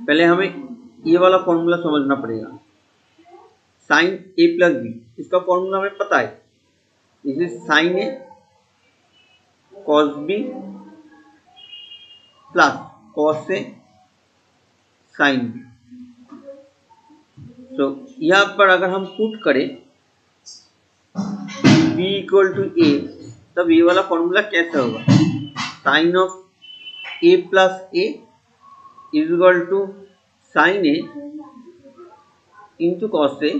पहले हमें ये वाला फॉर्मूला समझना पड़ेगा। साइन ए प्लस बी, इसका फॉर्मूला हमें पता है, इसे sign a cos B plus cos A sine B. तो यहाँ पर अगर हम पुट करें b इक्वल टू ए, तब ये वाला फॉर्मूला कैसे होगा? Sine of A plus A is equal to sine A into cos A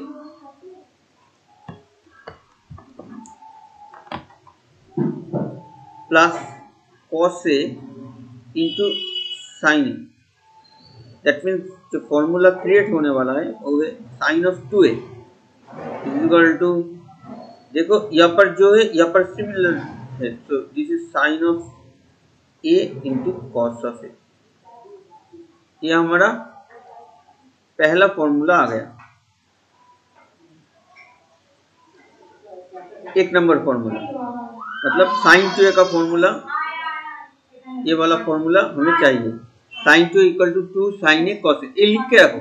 plus cos A into sine A. That means जो फॉर्मूला क्रिएट होने वाला है वो है sine of 2a is equal to, देखो यहाँ पर जो है यहाँ पर सिमिलर है, तो this is sine of a into cos of a. ये हमारा पहला फॉर्मूला आ गया, एक नंबर फॉर्मूला। मतलब साइन 2a का फॉर्मूला, ये वाला फॉर्मूला हमें चाहिए, sine 2 equal to 2 sine a cos a. ये लिख के रखो,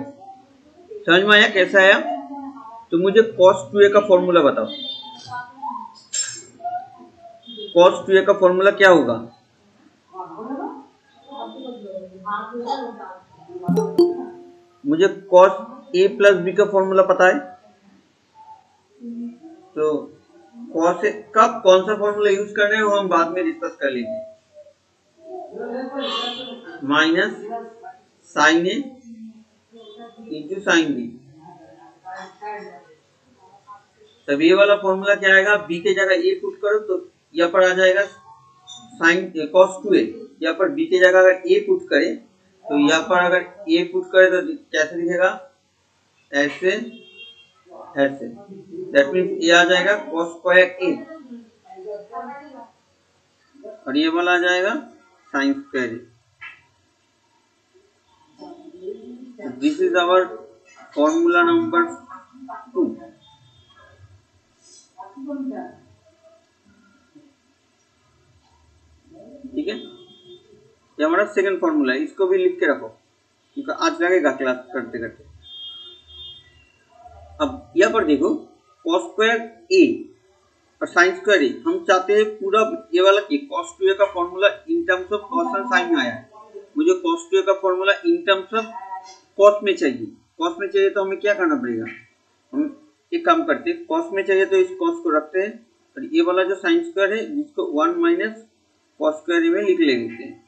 समझ में आया कैसा आया? तो मुझे कॉस 2a का फॉर्मूला बताओ। कॉस 2a का फॉर्मूला क्या होगा? मुझे कॉस ए प्लस बी का फॉर्मूला पता है, तो कॉस ए का कौन सा फॉर्मूला यूज करना है वो हम बाद में डिस्कस कर लेंगे। Minus sign A into sine B. तब ये वाला फॉर्मूला क्या आएगा? बी के जगह ए पुट करो तो यहाँ पर आ जाएगा साइन कॉस 2a। यहाँ पर बी के जगह अगर ए पुट करें तो यहाँ पर अगर ए पुट करें तो कैसे दिखेगा? ऐसे ऐसे। दैट मीन्स ये आ जाएगा कॉस स्क्वायर ए और ये वाला आ जाएगा sine square A. This is our formula number 2। ठीक है, ये हमारा सेकंड फॉर्मूला है, इसको भी लिख के रखो क्योंकि आज लगेगा क्लास करते करते। अब यहाँ पर देखो कॉस स्क्वायर ए और साइन स्क्वायर ए, हम चाहते हैं पूरा ये वाला की कॉस 2a का formula in terms of cos and sine में आया है, मुझे कॉस 2a का formula in terms of cos में चाहिए। कॉस में चाहिए तो हमें क्या करना पड़ेगा? हम एक काम करते हैं, कॉस में चाहिए तो इस कॉस को रखते हैं और ये वाला जो साइन स्क्वायर है जिसको 1 माइनस कॉस स्क्वायर में लिख लेते हैं।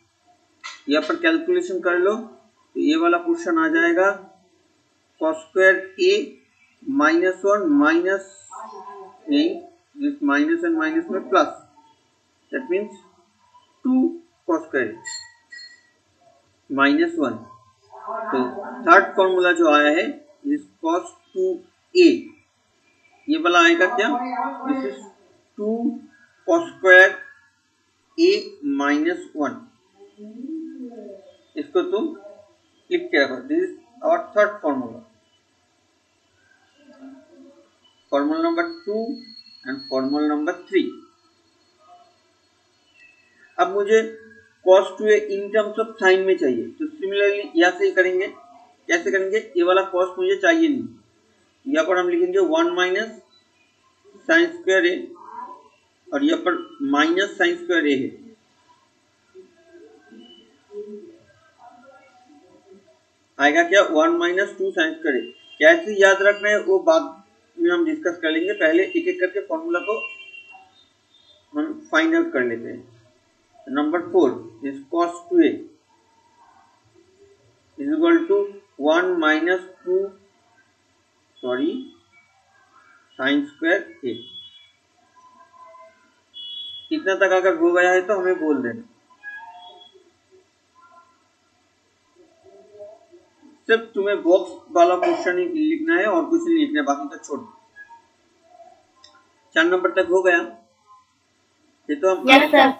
यहाँ पर कैलकुलेशन कर लो तो ये वाला पोर्शन आ जाएगा कॉस स्क्वायर ए माइनस 1 माइनस नहीं, दिस माइनस एंड माइनस में plus, that means 2 cos square minus 1। तो थर्ड फॉर्मूला जो आया है इस कॉस 2a, ये वाला आएगा क्या? This is 2 cos square a minus 1। इसको तुम लिख के रखो, this is our third formula, formula number 2 and formula number 3। अब मुझे cos 2a in terms of sine में चाहिए, तो सिमिलरली यहाँ से ही करेंगे। कैसे करेंगे? ये वाला cos मुझे चाहिए नहीं, यहाँ पर हम लिखेंगे 1 माइनस साइन स्क्वायर ए और यहाँ पर माइनस साइन स्क्वायर ए है। आएगा क्या? 1 माइनस 2 साइन स्क्वायर ए। कैसे याद रखना है वो बाद में हम डिस्कस कर लेंगे, पहले एक एक करके फॉर्मूला को हम फाइंड आउट कर लेते हैं। Number 4 is cos 2a is equal to 1 minus 2 sine square a. इतना तक अगर हो गया है तो हमें बोल देना। सिर्फ तुम्हें बॉक्स वाला क्वेश्चन ही लिखना है और कुछ नहीं लिखना है, बाकी तो छोड़। 4 नंबर तक हो गया ये तो हम यस सर।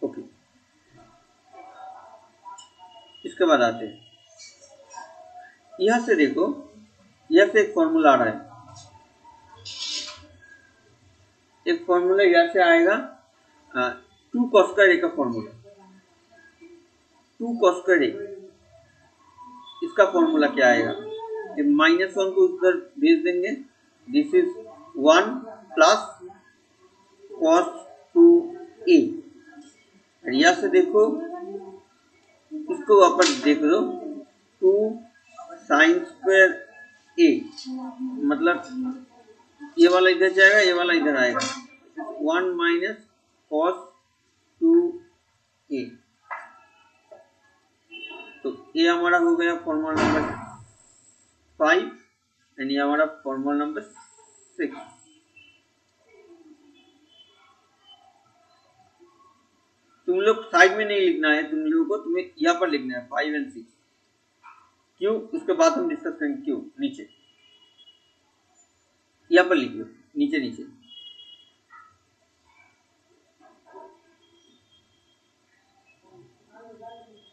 ओके, इसके बाद आते हैं, यहां से देखो, यहां से एक फॉर्मूला आ रहा है, एक फॉर्मूला यहां से आएगा 2 cos स्क्वायर ए का फॉर्मूला। 2 cos स्क्वायर ए, इसका फॉर्मूला क्या आएगा, ये -1 को उधर भेज देंगे, this is 1 plus cos 2a। यहाँ से देखो, इसको वापस देख लो, 2 sin स्क्वायर a, मतलब ये वाला इधर जाएगा, ये वाला इधर आएगा, 1 माइनस cos 2a। तो ये हमारा हो गया फॉर्मूला नंबर 5 एंड ये हमारा फॉर्मूला नंबर 6। तुम लोग साइड में नहीं लिखना है, तुम लोगों को तुम्हें यहाँ पर लिखना है 5 एंड 6। क्यों, उसके बाद हम डिस्कस करेंगे। क्यों नीचे यहाँ पर लिख लो, नीचे नीचे।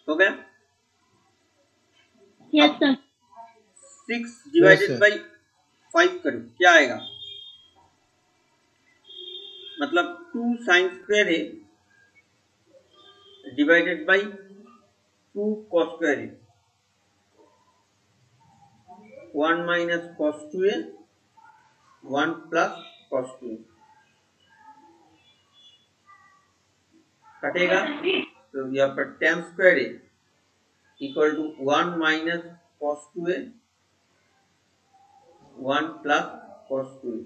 हो गया? Yes sir. 6 डिवाइडेड बाई 5 करो, क्या आएगा, मतलब 2 साइन स्क्वायर है डिवाइडेड बाई 2 cos स्क्वायर है, 1 minus cos 2a, 1 plus cos 2a कटेगा, तो यहाँ पर tan स्क्वायर है equal to 1 minus cos 2a, 1 plus cos 2a।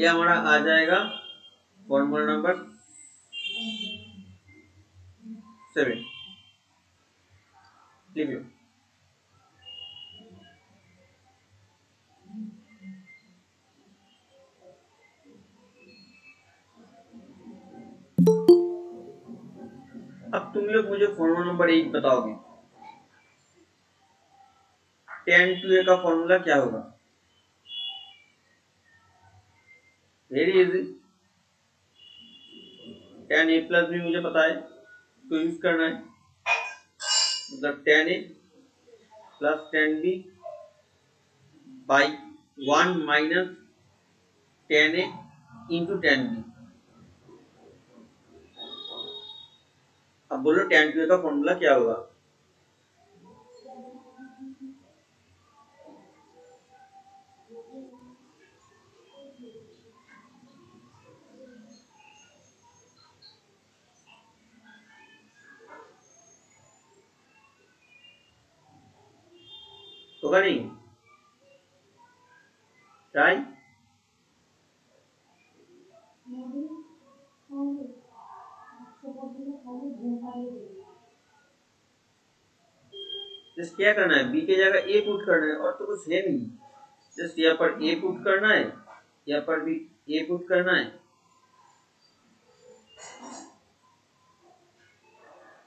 ये हमारा आ जाएगा फॉर्मूला नंबर 7। लिख लो। अब तुम लोग मुझे फॉर्मूला नंबर 8 बताओगे। tan 2a का फॉर्मूला क्या होगा? Very easy, tan a plus भी मुझे पता है, तो यूज करना है, मतलब tan a plus tan b by 1 minus tan a into tan b। अब बोलो tan 2a का फॉर्मूला क्या होगा? होगा नहीं? ट्राई। जस्ट क्या करना है, बी की जगह ए पुट करना है, और तो कुछ है नहीं। जस्ट यहाँ पर ए पुट करना है, यहाँ पर भी ए पुट करना है,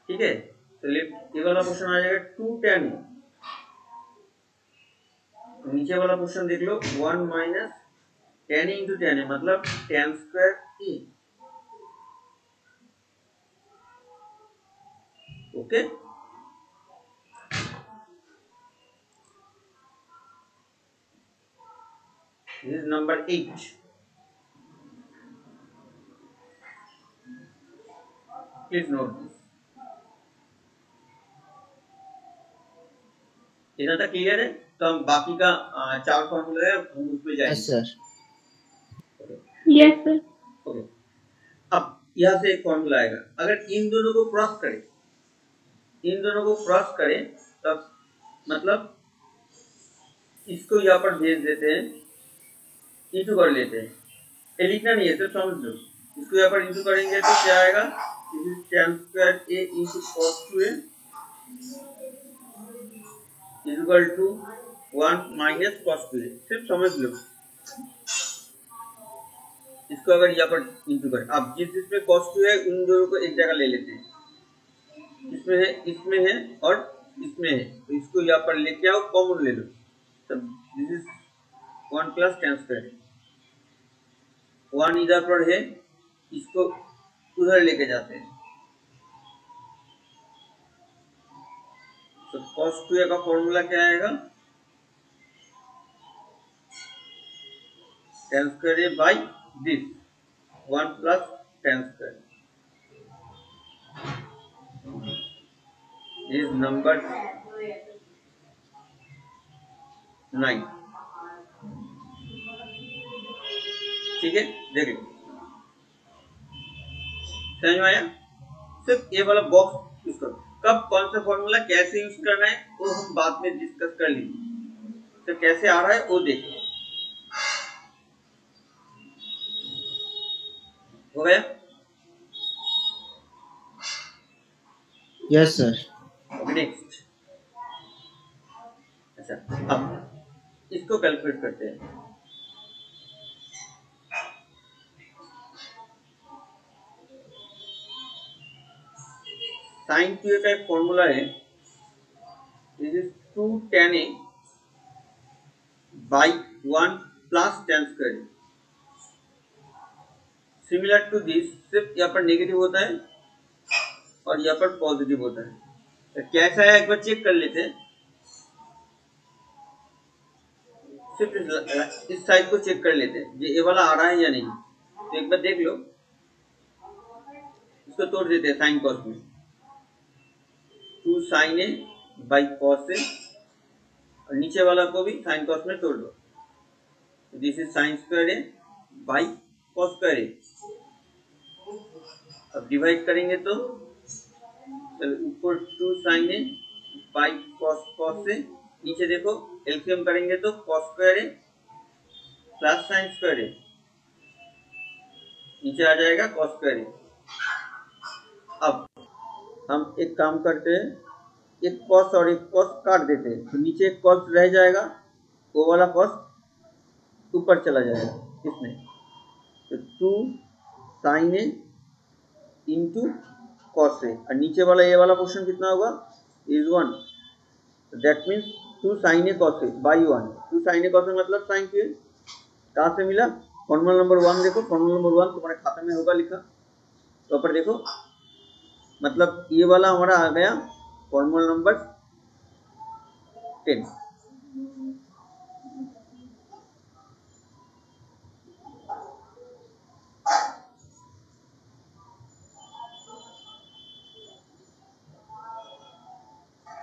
ठीक है। तो ये वाला क्वेश्चन आ जाएगा 2 tan। नीचे वाला क्वेश्चन देख लो, 1 माइनस tan इंटू tan है, मतलब tan square A. Okay, this is number 8। Please note this। इतना तक क्लियर है? तो हम बाकी का 4 फॉर्मूला है, हम उस पे जाएंगे। Yes sir. Yes sir. Okay, अब यहाँ से एक फॉर्मूला आएगा, अगर इन दोनों को क्रॉस करें, इन दोनों को क्रॉस करें, तब मतलब इसको यहाँ पर भेज देते हैं, इंटू कर लेते हैं। ये लिखना नहीं है, सिर्फ समझ लो। इसको यहाँ पर इंटू करेंगे तो क्या आएगा, tan square a into cos 2a equal to 1 minus cos 2a। सिर्फ समझ लो, इसको अगर यहाँ पर इंटू करें, अब जिसमें cos 2 है उन दोनों को एक जगह ले लेते हैं, इसमें है, इसमें है और इसमें है, तो इसको यहाँ पर लेके आओ, कॉमन ले लो, तब this is 1 plus tan square. 1 इधर पर है, इसको उधर लेके जाते हैं, तो cos 2a का फॉर्मूला क्या आएगा, tan square a by this 1 plus tan square. Is number 9। ठीक है, देख लो, समझ में आया? सिर्फ ये वाला बॉक्स यूज करो। कब कौन सा फॉर्मूला कैसे यूज करना है वो हम बाद में डिस्कस कर लेंगे। तो कैसे आ रहा है वो देखो। हो गया? Yes sir. नेक्स्ट, अच्छा अब इसको कैलकुलेट करते हैं। साइन क्यू का एक फॉर्मूला है, this is 2 tan a by 1 plus tan square। Similar to this, सिर्फ यहाँ पर नेगेटिव होता है और यहाँ पर पॉजिटिव होता है। तो कैसा है एक बार चेक कर लेते हैं। सिर्फ इस साइड को चेक कर लेते हैं, ये वाला आ रहा है या नहीं। तो एक बार देख लो, इसको तोड़ देते हैं साइन कॉस में। 2 sin a by cos a, और नीचे वाला को भी साइन कॉस में तोड़ दो। This is sine square a by cos square a. अब डिवाइड करेंगे तो ऊपर 2 sin a by cos a, नीचे देखो एलसीएम करेंगे तो cos square a plus sine square a, नीचे आ जाएगा कॉस स्क्वायर ए। अब हम एक काम करते हैं, एक कॉस और एक कॉस काट देते हैं, तो नीचे एक कॉस रह जाएगा, वो वाला कॉस ऊपर चला जाएगा इसमें। तो 2 sin a इंटू कॉस ए, और नीचे वाला ये वाला पोर्शन कितना होगा, is 1। That means 2 sin a cos a by 1। 2 sin a cos a मतलब साइन क्यू। कहाँ से मिला? फॉर्मूला नंबर 1 देखो, फॉर्मूला नंबर 1 तुम्हारे खाते में होगा लिखा, तो ऊपर देखो, मतलब ये वाला हमारा आ गया फॉर्मूला नंबर 10।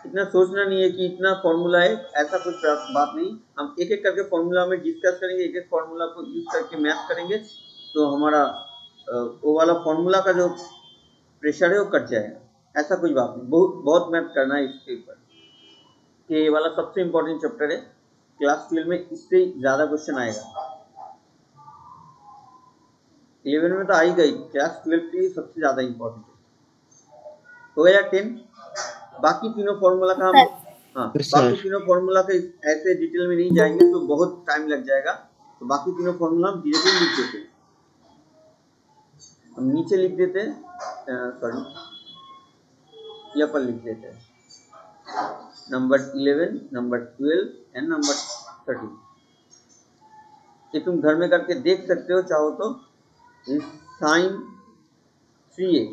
इतना सोचना नहीं है कि इतना फॉर्मूला है, ऐसा कुछ बात नहीं। हम एक एक करके फॉर्मूला में डिस्कस करेंगे, एक एक फॉर्मूला को यूज करके मैथ करेंगे, तो हमारा वो वाला फॉर्मूला का जो प्रेशर है वो कट जाएगा। ऐसा कुछ बात नहीं, बहुत मैथ करना है इसके ऊपर। ये वाला सबसे इम्पोर्टेंट चैप्टर है, क्लास 12 में इससे ज़्यादा क्वेश्चन आएगा। 11 में तो आई गई, क्लास 12 की सबसे ज़्यादा इम्पोर्टेंट है। हो गया 10। बाकी तीनों फॉर्मूला का हम बाकी तीनों फॉर्मूला के ऐसे डिटेल में नहीं जाएंगे तो बहुत टाइम लग जाएगा। तो बाकी तीनों फॉर्मूला हम धीरे-धीरे लिख देते हैं। हम नीचे लिख देते हैं, सॉरी यहाँ पर लिख देते हैं, नंबर 11, नंबर 12 एंड नंबर 13। ये तुम घर में करके देख सकते हो चाहो तो। Sine 3a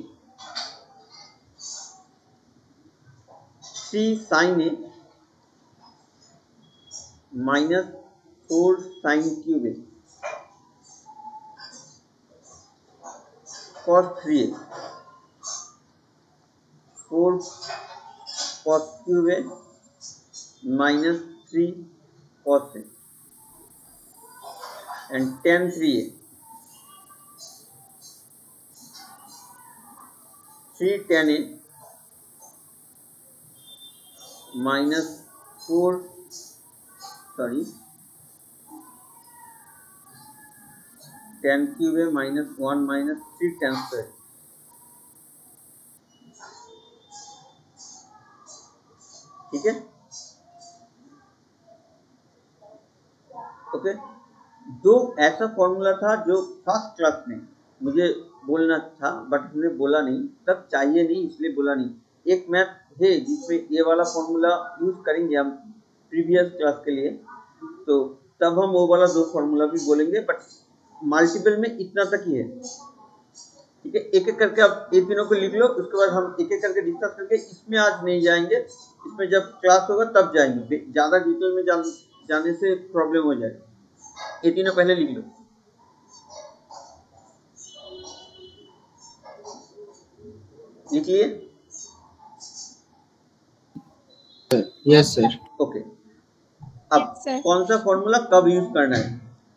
3 sin a minus 4 sin cube a cos 3a 4 cos cube a minus 3 cos a and tan 3a 3 tan a minus 4 sorry tan cube है माइनस 1 माइनस 3 tan स्क्वायर। ठीक है, ओके। दो ऐसा फॉर्मूला था जो first class में मुझे बोलना था बट हमने बोला नहीं, तब चाहिए नहीं इसलिए बोला नहीं। एक मैथ है जिसमें ये वाला फॉर्मूला यूज करेंगे हम प्रीवियस क्लास के लिए, तो तब हम वो वाला दो फॉर्मूला भी बोलेंगे, बट मल्टीपल में इतना तक ही है। ठीक है, एक एक करके आप ये तीनों को लिख लो, उसके बाद हम एक एक करके डिस्कस करके, इसमें आज नहीं जाएंगे, इसमें जब क्लास होगा तब जाएंगे। ज़्यादा डिटेल में जाने से प्रॉब्लम हो जाएगा। ये तीनों पहले लिख लो। लिख लिए? Yes sir. ओके, अब Yes, sir. कौन सा फॉर्मूला कब यूज करना है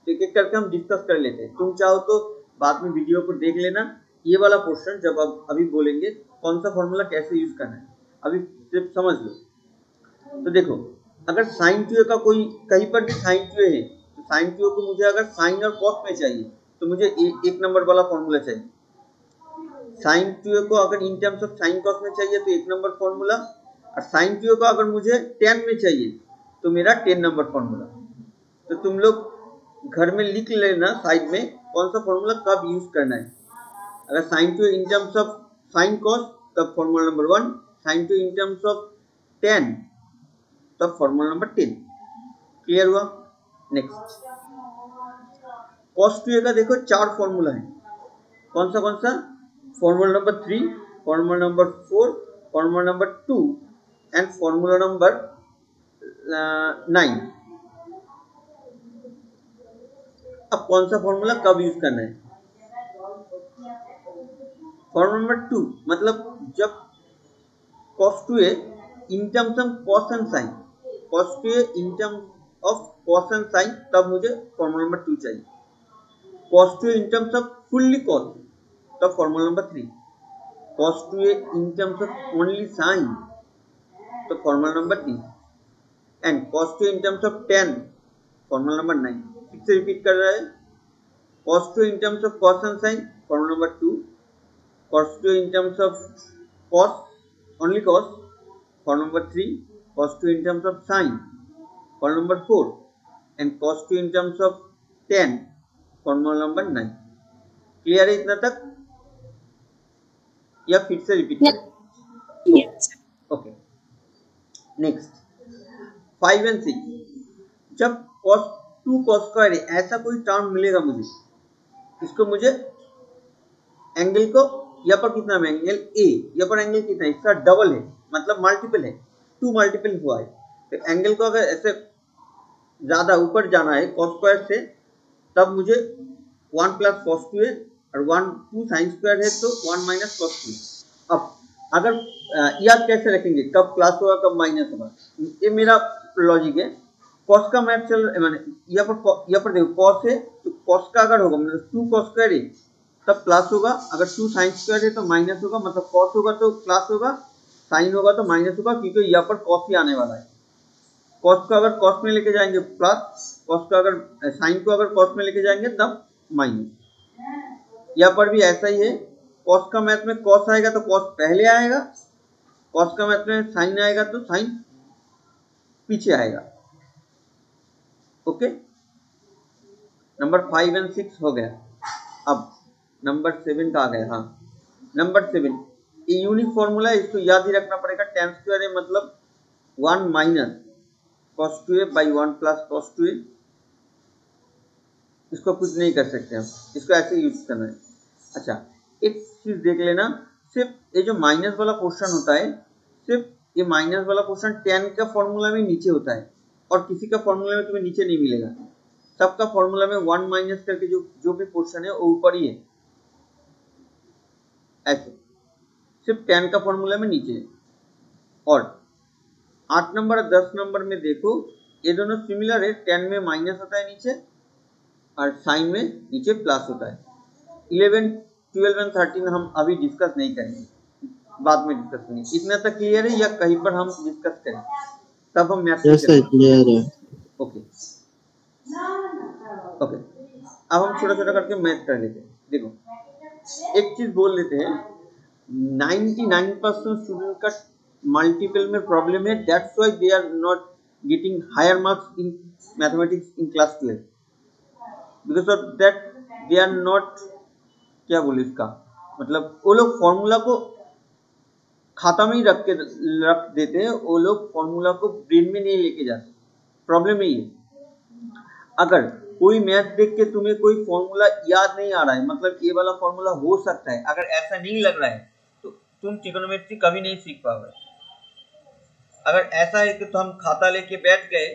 एक एक करके हम डिस्कस कर लेते हैं। तुम चाहो तो बाद में वीडियो को देख लेना, ये वाला क्वेश्चन जब अब अभी बोलेंगे कौन सा फॉर्मूला कैसे यूज करना है, अभी सिर्फ समझ लो। तो देखो, अगर साइन टू ए का कोई कहीं पर भी साइन टू ए है तो साइन टू ए को मुझे अगर साइन और कॉस में चाहिए तो मुझे एक नंबर वाला फॉर्मूला चाहिए। साइन टू ए को अगर इन टर्म्स ऑफ साइन कॉस में चाहिए तो एक नंबर फॉर्मूला, और साइन टू ए को अगर मुझे 10 में चाहिए तो मेरा 10 नंबर फॉर्मूला। तो तुम लोग घर में लिख लेना साइड में कौन सा फॉर्मूला कब यूज करना है। अगर sine two in terms of sine cos तब formula number 1, sine two in terms of 10 तब फॉर्मूला नंबर 10। क्लियर हुआ? नेक्स्ट, कॉस टू ए का देखो 4 फॉर्मूला है। कौन सा? Formula number 3, formula number 4, formula number 2 and formula number 9। अब कौन सा फॉर्मूला कब यूज करना है? फॉर्मूला नंबर 2 मतलब जब cos 2a in terms of cos and sin, cos 2a in terms of cos and sin, तब मुझे फॉर्मूला नंबर 2 चाहिए। cos 2a in terms off fully cos तब formula number 3, cos 2a in terms of only sin तो formula number 3, and cos 2a in terms of 10 formula number 9। फिर से repeat कर रहा है, cos 2 in terms of cos and sin formula number 2, cos 2 in terms of cos only cos formula number 3, cos 2 in terms of sin formula number 4 and cos 2 in terms of 10 formula number 9। Clear है इतना तक या फिर से repeat करें? Yes. Okay, next 5 and 6, जब cos 2 cos square ऐसा कोई टर्म मिलेगा मुझे, इसको मुझे एंगल को यहाँ पर कितना है एंगल ए, यहाँ पर एंगल कितना है इसका डबल है मतलब मल्टीपल है, 2 मल्टीपल हुआ है। तो एंगल को अगर ऐसे ज्यादा ऊपर जाना है cos स्क्वायर से तब मुझे 1 प्लस cos 2 है और 2 साइन स्क्वायर है तो 1 माइनस cos 2। अब अगर याद कैसे रखेंगे कब प्लस होगा कब माइनस होगा, ये मेरा लॉजिक है। cos का मैथ चल माने यहाँ पर देखो cos है तो cos का अगर होगा मतलब 2 cos स्क्वायर है तब प्लस होगा, अगर 2 साइन स्क्वायर है तो माइनस होगा, मतलब cos होगा तो प्लस होगा, साइन होगा तो माइनस होगा, क्योंकि यहाँ पर cos ही आने वाला है। cos को अगर cos में लेके जाएंगे प्लस, cos का अगर साइन को अगर cos में लेके जाएंगे तब माइनस। यहाँ पर भी ऐसा ही है, cos का मैथ में cos आएगा तो cos पहले आएगा, cos का मैथ में साइन आएगा तो साइन पीछे आएगा। ओके, नंबर 5 एंड 6 हो गया। अब नंबर 7 का आ गया। हाँ, नंबर 7 ये यूनिक फॉर्मूला है, इसको याद ही रखना पड़ेगा। tan स्क्वायर है मतलब 1 minus cos 2a by 1 plus cos 2a। इसको कुछ नहीं कर सकते हम, इसको ऐसे यूज करना है। अच्छा, एक चीज देख लेना, सिर्फ ये जो माइनस वाला पोर्शन होता है, सिर्फ ये माइनस वाला पोर्शन tan का फॉर्मूला में नीचे होता है और किसी का फॉर्मूला में तुम्हें नीचे नहीं मिलेगा। सबका फॉर्मूला में 1 माइनस करके जो भी पोर्शन है वो ऊपर ही है, ऐसे सिर्फ tan का फॉर्मूला में नीचे है। और 8 नंबर और 10 नंबर में देखो ये दोनों सिमिलर है, tan में माइनस होता है नीचे और साइन में नीचे प्लस होता है। 11, 12 एंड 13 हम अभी डिस्कस नहीं करेंगे, बाद में डिस्कस करेंगे। इतना तक क्लियर है या कहीं पर हम डिस्कस करें तब हम मैथ यस सर क्लियर है। ओके ओके, अब हम छोटा छोटा करके मैथ कर लेते हैं। देखो एक चीज बोल लेते हैं, 99% स्टूडेंट का मल्टीपल में प्रॉब्लम है, that's why they are not getting higher marks in mathematics in class 12, because of that they are not, क्या बोले इसका मतलब, वो लोग फॉर्मूला को खाता में ही रख देते हैं, वो लोग फॉर्मूला को ब्रेन में नहीं लेके जाते। प्रॉब्लम यही है, अगर कोई मैथ देख के तुम्हें कोई फॉर्मूला याद नहीं आ रहा है, मतलब ये वाला फॉर्मूला हो सकता है, अगर ऐसा नहीं लग रहा है तो तुम ट्रिग्नोमेट्री कभी नहीं सीख पाओगे। अगर ऐसा है कि तो हम खाता लेके बैठ गए,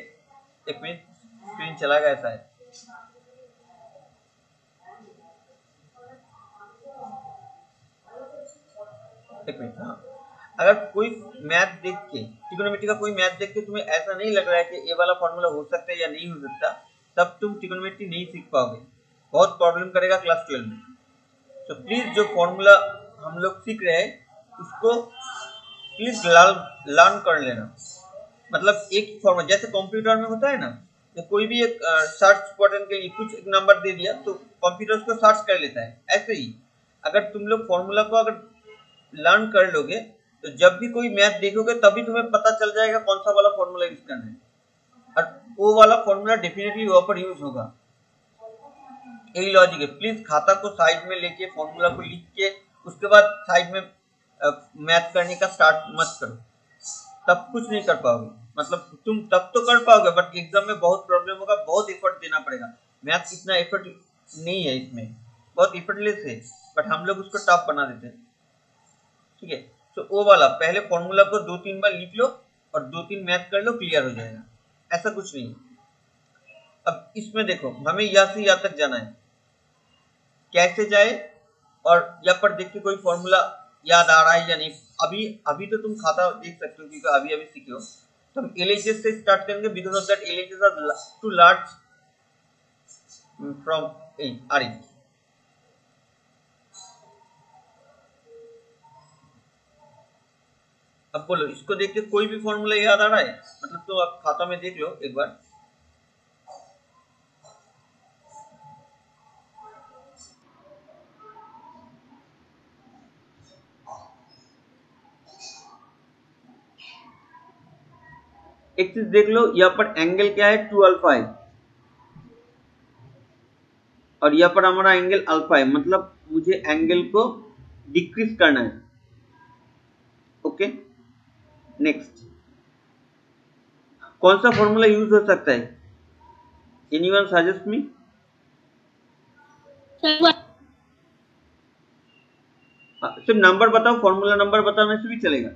एक मिनट स्क्रीन चला गया, ऐसा है एक मिनट। हाँ, अगर कोई मैथ देख के, ट्रिग्नोमेट्री का कोई मैथ देख के तुम्हें ऐसा नहीं लग रहा है कि ये वाला फॉर्मूला हो सकता है या नहीं हो सकता, तब तुम ट्रिग्नोमेट्री नहीं सीख पाओगे, बहुत प्रॉब्लम करेगा क्लास 12 में। तो प्लीज जो फॉर्मूला हम लोग सीख रहे हैं उसको प्लीज लर्न कर लेना। मतलब एक फॉर्मूला जैसे कंप्यूटर में होता है ना, तो कोई भी एक सर्च बटन के लिए कुछ एक नंबर दे दिया तो कंप्यूटर उसको सर्च कर लेता है, ऐसे ही अगर तुम लोग फॉर्मूला को अगर लर्न कर लोगे तो जब भी कोई मैथ देखोगे तभी तुम्हें पता चल जाएगा कौन सा वाला फॉर्मूला यूज करना है, और वो वाला फॉर्मूला डेफिनेटली वहां पर यूज होगा। यही लॉजिक है। प्लीज खाता को साइड में लेके फॉर्मूला को लिख के उसके बाद साइड में मैथ करने का स्टार्ट मत करो, तब कुछ नहीं कर पाओगे। मतलब तुम तब तो कर पाओगे बट एग्जाम में बहुत प्रॉब्लम होगा, बहुत एफर्ट देना पड़ेगा। मैथ इतना एफर्ट नहीं है, इसमें बहुत एफर्टलेस है, बट हम लोग उसको टफ बना देते हैं। ठीक है, तो वो वाला पहले फॉर्मूला को 2-3 बार लिख लो और 2-3 मैथ कर लो, क्लियर हो जाएगा, ऐसा कुछ नहीं। अब इसमें देखो हमें यहाँ से यहाँ तक जाना है, कैसे जाए, और यहाँ पर देख के कोई फॉर्मूला याद आ रहा है या नहीं। अभी तो तुम खाता देख सकते हो क्योंकि अभी सीखे हो। तो हम LHS से स्टार्ट करेंगे because of that LHS are too large from RE। अब बोलो इसको देख के कोई भी फॉर्मूला याद आ रहा है? मतलब तो आप खाता में देख लो एक बार। एक चीज देख लो, यहाँ पर एंगल क्या है, 2 अल्फा है, और यहाँ पर हमारा एंगल अल्फा है, मतलब मुझे एंगल को डिक्रीज करना है। ओके, नेक्स्ट कौन सा फॉर्मूला यूज हो सकता है? Anyone suggest me? सिर्फ नंबर बताओ, फॉर्मूला नंबर बताने से भी चलेगा।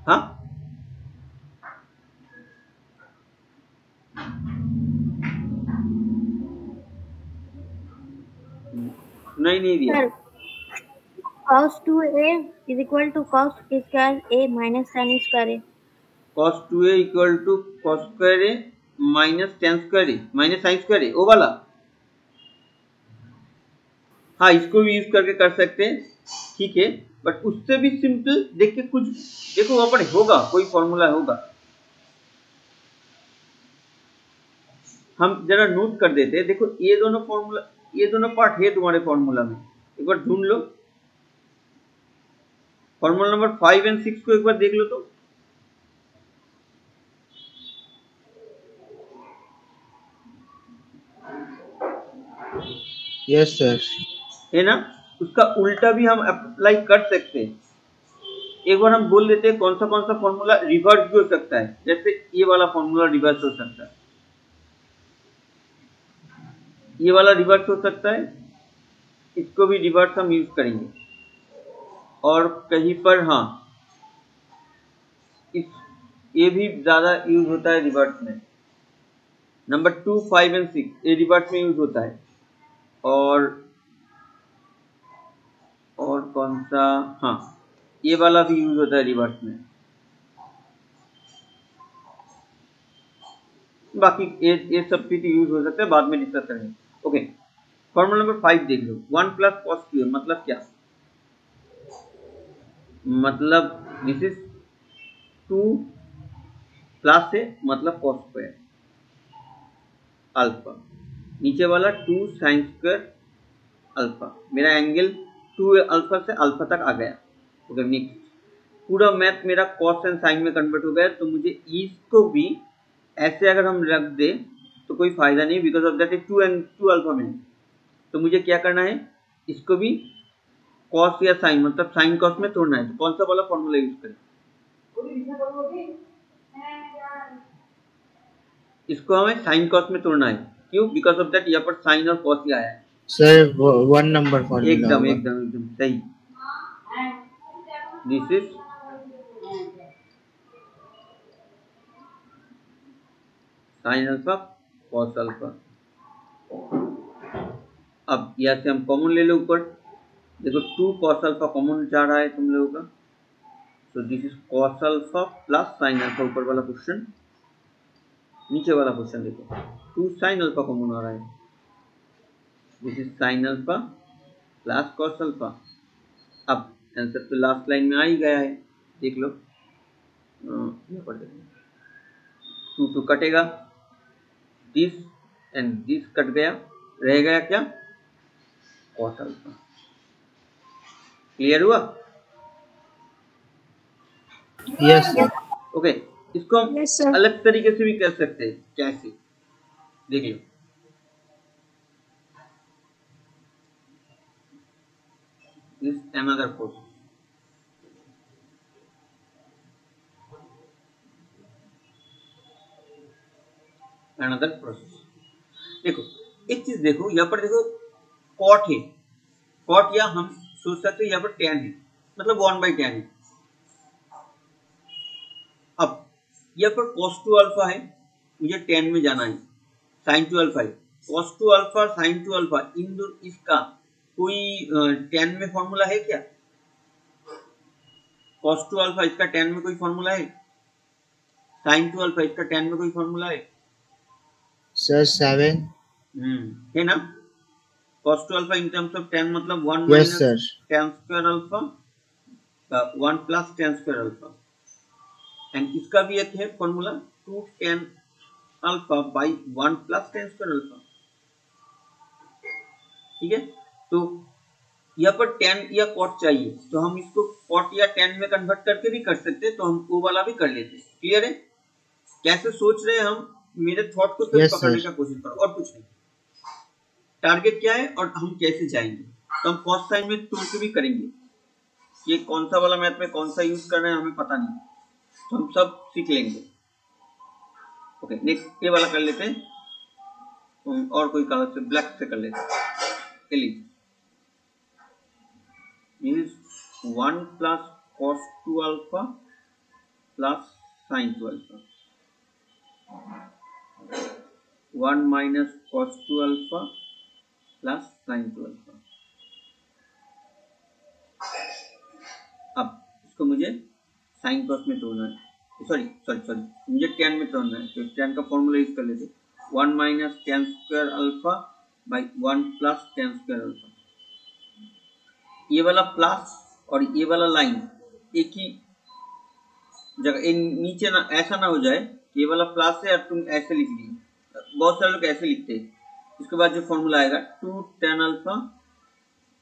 हाँ, नहीं दिया। cos 2a is equal to cos square a minus sin square a. cos 2a equal to cos square a minus tan square a minus sin square a, वो वाला। हाँ, इसको भी यूज करके कर सकते हैं, ठीक है, बट उससे भी सिंपल देख के कुछ देखो वहां पर होगा, कोई फॉर्मूला होगा। हम जरा नोट कर देते हैं। देखो ये दोनों फॉर्मूला, ये दोनों पार्ट है तुम्हारे फॉर्मूला में, एक बार ढूंढ लो। फॉर्मूला नंबर 5 और 6 को एक बार देख लो तो। Yes sir. है ना, उसका उल्टा भी हम अप्लाई कर सकते हैं। एक बार हम बोल देते हैं कौन सा फॉर्मूला रिवर्स भी हो सकता है। जैसे ये वाला फॉर्मूला रिवर्स हो सकता है, ये वाला रिवर्स हो सकता है, इसको भी रिवर्स हम यूज करेंगे। और कहीं पर हाँ, ये भी ज्यादा यूज होता है रिवर्स में। नंबर 2, 5 और 6 ये रिवर्स में यूज होता है। और कौन सा, हाँ ये वाला भी यूज होता है रिवर्स में। बाकी ये सब भी यूज हो सकता है, बाद में डिस्कस करेंगे। ओके, फॉर्मूला नंबर 5 देख लो। 1 प्लस कॉस स्क्वायर मतलब क्या? मतलब दिस इज 2 प्लस है, मतलब कॉस स्क्वायर अल्फा, नीचे वाला 2 साइन स्क्वायर अल्फा। मेरा एंगल 2 अल्फा से अल्फा तक आ गया। ओके, नेक्स्ट पूरा मैथ मेरा कॉस एंड साइन में कन्वर्ट हो गया। तो मुझे इसको भी ऐसे अगर हम रख दे तो कोई फायदा नहीं, बिकॉज ऑफ दैट 2 अल्फा में। तो मुझे क्या करना है, इसको भी कॉस या साइन, मतलब साइन कॉस में तोड़ना है। तो कौन सा वाला फॉर्मूला यूज करें? इसको हमें साइन कॉस में तोड़ना है। क्यों? बिकॉज ऑफ दैट यहाँ पर साइन और कॉस ही आया है। सर 1 नंबर फॉर्मूला एकदम सही। This is sine alpha cos alpha. अब यहाँ से हम कॉमन ले लो ऊपर, देखो 2 cos अल्फा कॉमन जा रहा है तुम लोगों का, तो this is cos alpha plus sine alpha, ऊपर वाला क्वेश्चन, नीचे वाला क्वेश्चन देखो 2 साइन अल्फा कॉमन आ रहा है, this is sine alpha plus cos alpha. अब आंसर तो लास्ट लाइन में आ ही गया है, देख लो, यहाँ पर देखो 2 कटेगा, दिस एंड दिस कट गया, रह गया क्या, cos अल्फा। क्लियर हुआ? Yes, sir. ओके, इसको हम Yes, sir. अलग तरीके से भी कर सकते हैं, कैसे देख लो, this another process, another process. देखो एक चीज देखो, यहाँ पर देखो कॉट है, कॉट या हम सोच सकते हैं यहाँ पर tan है, मतलब 1/tan है। अब यहाँ पर cos 2 अल्फा है, मुझे tan में जाना है, sin 2 अल्फा है, cos 2 अल्फा sin 2 अल्फा, इन दो इसका कोई tan में फॉर्मूला है क्या? cos 2 अल्फा इसका tan में कोई फॉर्मूला है? sin 2 अल्फा इसका tan में कोई फॉर्मूला है? Sir, 7. है ना? cos 2 alpha in terms of tan मतलब 1 Yes, minus sir. tan square alpha 1 plus tan square alpha, and इसका भी एक है formula 2 tan alpha by 1 plus tan square alpha. ठीक है, तो यहाँ पर tan या cot चाहिए तो हम इसको cot या tan में कन्वर्ट करके भी कर सकते हैं, तो हम वो वाला भी कर लेते हैं। क्लियर है? कैसे सोच रहे हैं हम, मेरे थॉट को सिर्फ Yes, पकड़ने sir. का कोशिश करो और कुछ नहीं। टारगेट क्या है और हम कैसे जाएंगे, तो हम cos साइन में तोड़ के भी करेंगे, ये कौन सा वाला मैथ में कौन सा यूज करना है हमें पता नहीं, तो हम सब सीख लेंगे। ओके, नेक्स्ट ये वाला कर लेते हैं, और कोई कलर से ब्लैक से कर लेते हैं। 1 plus cos 2 alpha plus sin 2 alpha, 1 minus cos 2 alpha plus sin 2 alpha. अब इसको मुझे sin cos में तोड़ना है, सॉरी मुझे tan में तोड़ना है, तो tan का फॉर्मूला यूज कर लेते हैं, 1 minus tan square alpha by 1 plus tan square alpha. ये वाला प्लस और ये वाला लाइन एक ही जगह, नीचे ना ऐसा ना हो जाए, ये वाला प्लस है और तुम ऐसे लिख लिए, बहुत सारे लोग ऐसे लिखते हैं। इसके बाद जो फॉर्मूला आएगा 2 tan अल्फा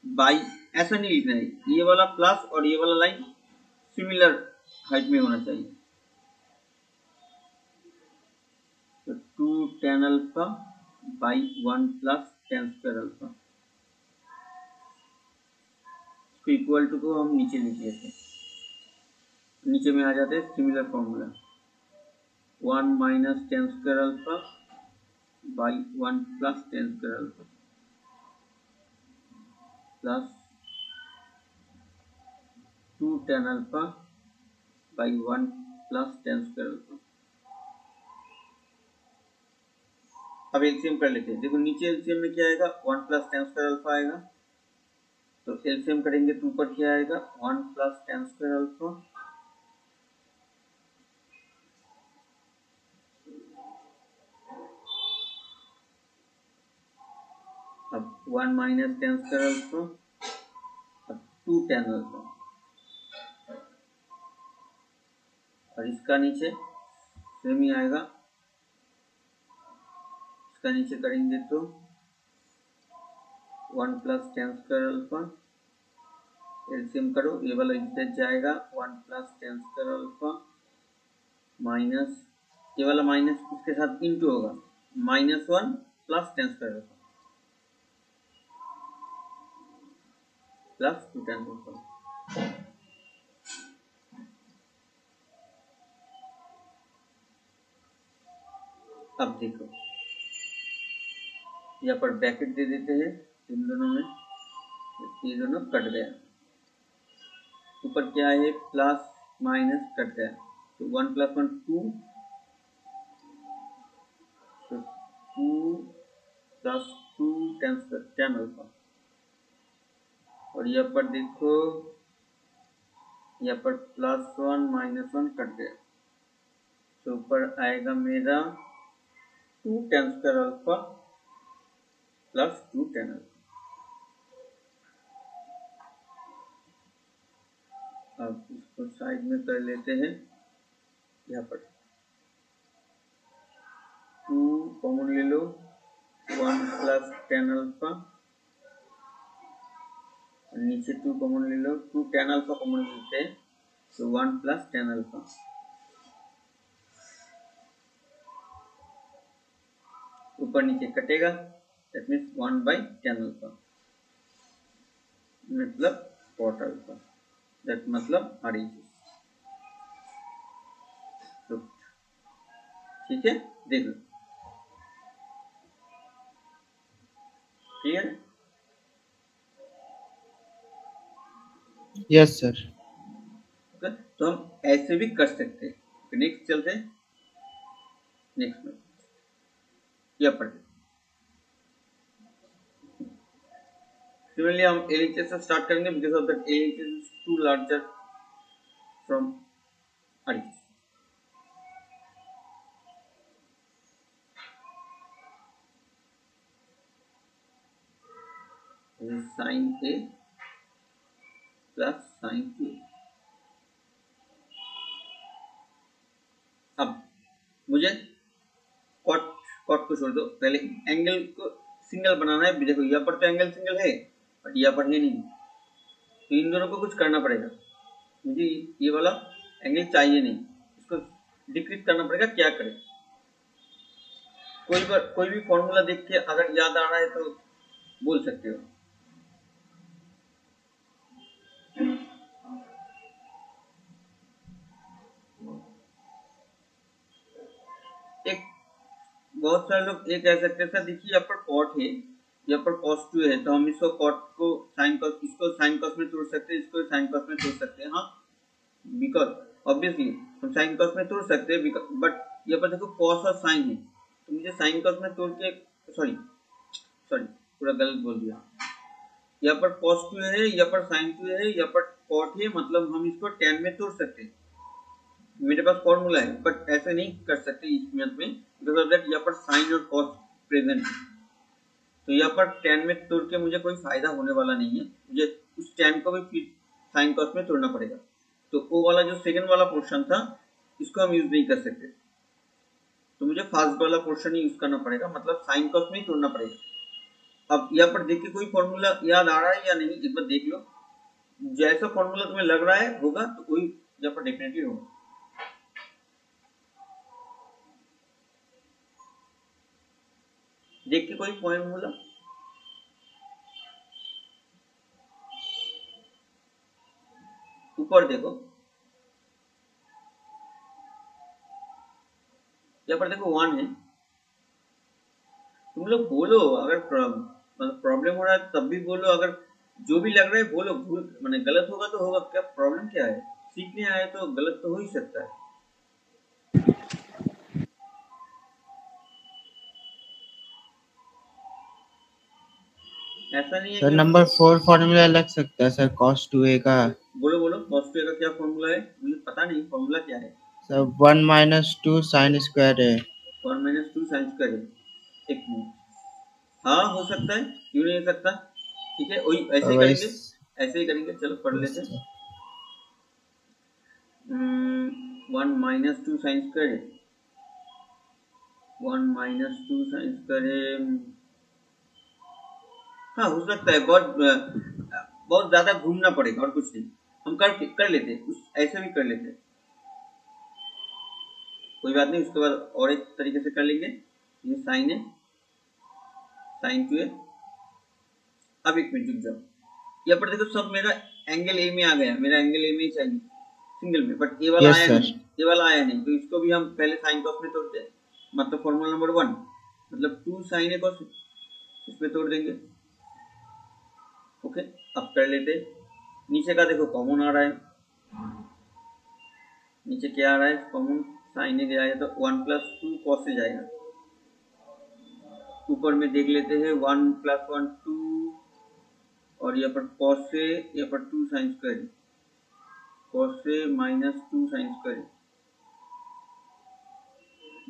बाई, ऐसा नहीं लिखना है, ये वाला प्लस और ये वाला लाइन सिमिलर हाइट में होना चाहिए, तो 2 tan alpha by 1 plus tan square alpha, इसको इक्वल टू को हम नीचे लिख लेते हैं, नीचे में आ जाते हैं similar formula, 1 minus tan square alpha by 1 plus tan square alpha plus 2 tan alpha by 1 plus tan square alpha. अब एलसीएम कर लेते हैं, देखो नीचे एलसीएम में क्या आएगा, 1 प्लस tan स्क्वायर अल्फा आएगा, तो एलसीएम करेंगे तो ऊपर क्या आएगा, 1 प्लस tan स्क्वायर अल्फा अब 1 माइनस tan स्क्वायर अल्फा, अब 2 tan अल्फा, और इसका नीचे सेम ही आएगा, इसका नीचे करेंगे तो 1 plus tan square alpha, LCM करो, ये वाला इधर जाएगा, 1 plus tan square alpha minus, ये वाला माइनस इसके साथ इंटू होगा, -1 plus tan square alpha plus 2 tan alpha. अब देखो यहाँ पर ब्रैकेट दे देते हैं इन दोनों में, ये दोनों कट गया, ऊपर क्या है, प्लस माइनस कट गया, तो 1 प्लस 1 2, तो 2 प्लस 2 tan अल्फा, और यहाँ पर देखो यहाँ पर +1 -1 कट गया, तो ऊपर आएगा मेरा 2 tan square alpha plus 2 tan alpha. अब इसको साइड में कर लेते हैं, यहाँ पर 2 कॉमन ले लो, 1 प्लस tan अल्फा, और नीचे 2 कॉमन ले लो, 2 tan अल्फा कॉमन लेते हैं तो 1 प्लस tan अल्फा, ऊपर नीचे कटेगा, दैट मीन्स 1/tan अल्फा मतलब cot अल्फा, दैट मतलब RHS। तो ठीक है, देख लो, ठीक है। Yes sir. तो हम ऐसे भी कर सकते हैं। नेक्स्ट चलते हैं, नेक्स्ट में यह पढ़ते। सिमिलरली हम LHS से स्टार्ट करेंगे, because of that LHS is too larger from RHS। sin A plus sin 2। अब मुझे कॉट को छोड़ दो, पहले एंगल को सिंगल बनाना है। देखो यहाँ पर तो एंगल सिंगल है, बट यहाँ पर है नहीं, तो इन दोनों को कुछ करना पड़ेगा। मुझे ये वाला एंगल चाहिए नहीं, इसको डिक्रीज करना पड़ेगा। क्या करें, कोई भी फॉर्मूला देख के अगर याद आ रहा है तो बोल सकते हो। एक बहुत सारे लोग ये कह सकते हैं सर देखिए यहाँ पर कॉट है, यहाँ पर cos 2 है, तो हम इसको कॉट को साइन कॉस, इसको साइन कॉस में तोड़ सकते हैं, इसको साइन कॉस में तोड़ सकते हैं। हाँ, बिकॉज ऑब्वियसली हम साइन कॉस में तोड़ सकते हैं, बट यहाँ पर देखो कॉस और साइन है, तो मुझे साइन कॉस में तोड़ के सॉरी पूरा गलत बोल दिया। यहाँ पर cos 2 है, यहाँ पर sin 2 है, यहाँ पर cot है, मतलब हम इसको tan में तोड़ सकते हैं। मेरे पास फॉर्मूला है, बट ऐसे नहीं कर सकते इस मेथड में, बिकॉज ऑफ दैट यहाँ पर sin और cos प्रेजेंट है, तो यहाँ पर tan में तोड़ के मुझे कोई फायदा होने वाला नहीं है। मुझे उस tan को भी फिर sin cos में तोड़ना पड़ेगा, तो वो वाला जो सेकंड वाला पोर्शन था इसको हम यूज नहीं कर सकते, तो मुझे फर्स्ट वाला पोर्शन ही यूज करना पड़ेगा, मतलब sin cos में ही तोड़ना पड़ेगा। अब यहाँ पर देखिए कोई फॉर्मूला याद आ रहा है या नहीं, एक बार देख लो। जैसा फॉर्मूला तुम्हें लग रहा है होगा तो कोई यहाँ पर डेफिनेटली होगा। देख के कोई फॉर्मूला ऊपर देखो, यहाँ पर देखो 1 है। तुम लोग बोलो, अगर प्रॉब्लम हो रहा है तब भी बोलो, अगर जो भी लग रहा है बोलो, मैंने गलत होगा तो होगा, क्या प्रॉब्लम क्या है, सीखने आए तो गलत तो हो ही सकता है। ऐसा नहीं है सर कि नंबर 4 फॉर्मूला लग सकता है सर cos 2a का। बोलो cos 2a का क्या फॉर्मूला है, मुझे पता नहीं फॉर्मूला क्या है। सर 1 - 2 sin स्क्वायर है। 1 - 2 sin स्क्वायर है। एक मिनट, हाँ हो सकता है, क्यों नहीं हो सकता। ठीक है, वही ऐसे ही करेंगे, ऐसे ही करेंगे। चलो पढ़ लेते हैं। 1 - 2 sin स्क्वायर है, 1 - 2 sin स्क्वायर है। हाँ हो सकता है, बहुत ज्यादा घूमना पड़ेगा और कुछ नहीं, हम कर लेते हैं, ऐसे भी कर लेते हैं, कोई बात नहीं। उसके बाद और एक तरीके से कर लेंगे। ये साइन है, sin 2 है। अब एक मिनट रुक जाओ, यहाँ पर देखो सब मेरा एंगल ए में आ गया, मेरा एंगल ए में ही चाहिए सिंगल में, बट ये वाला आया नहीं, ये वाला आया नहीं, तो इसको भी हम पहले साइन कॉस में तोड़ते हैं, मतलब फॉर्मूला नंबर 1 मतलब 2 sin a cos इसमें तोड़ देंगे। ओके, अब कर लेते। नीचे का देखो कॉमन आ रहा है, नीचे क्या आ रहा है कॉमन, साइन ए जाएगा तो 1 + 2 cos से जाएगा, ऊपर में देख लेते हैं 1 + 1 2 और यहाँ पर cos से यहाँ पर 2 sin स्क्वायर cos से -2 sin स्क्वायर।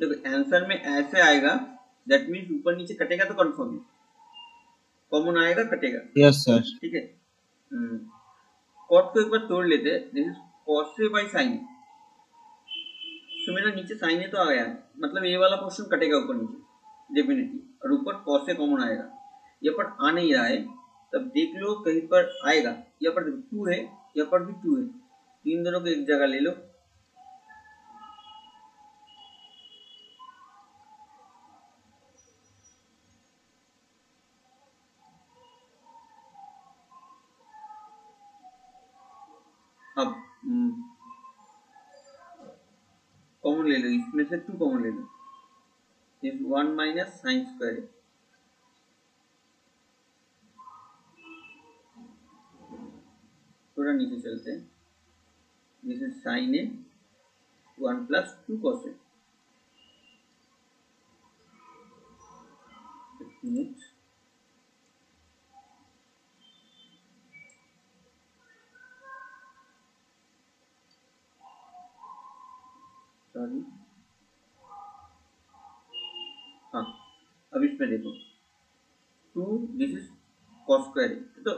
देखो आंसर में ऐसे आएगा, दैट मीन्स ऊपर नीचे कटेगा तो कंफर्म है, कॉमन आएगा कटेगा। Yes sir. ठीक है, कॉट को एक बार तोड़ लेते हैं। दिस इज cos से बाई sin, तो मेरा नीचे sin है तो आ गया, मतलब ये वाला पोर्शन कटेगा ऊपर नीचे डेफिनेटली, और ऊपर cos से कॉमन आएगा। यहाँ पर आ नहीं रहा है तब देख लो कहीं पर आएगा। यहाँ पर देखो 2 है, यहाँ पर भी 2 है, तीन दोनों को एक जगह ले लो। अब कॉमन ले लो, इसमें से 2 कॉमन ले लो, इस 1 - sin स्क्वायर। थोड़ा नीचे चलते हैं, दिस इज sin है 1 + 2 cos है। सॉरी, हाँ अब इसमें देखो 2, दिस इज cos स्क्वायर, तो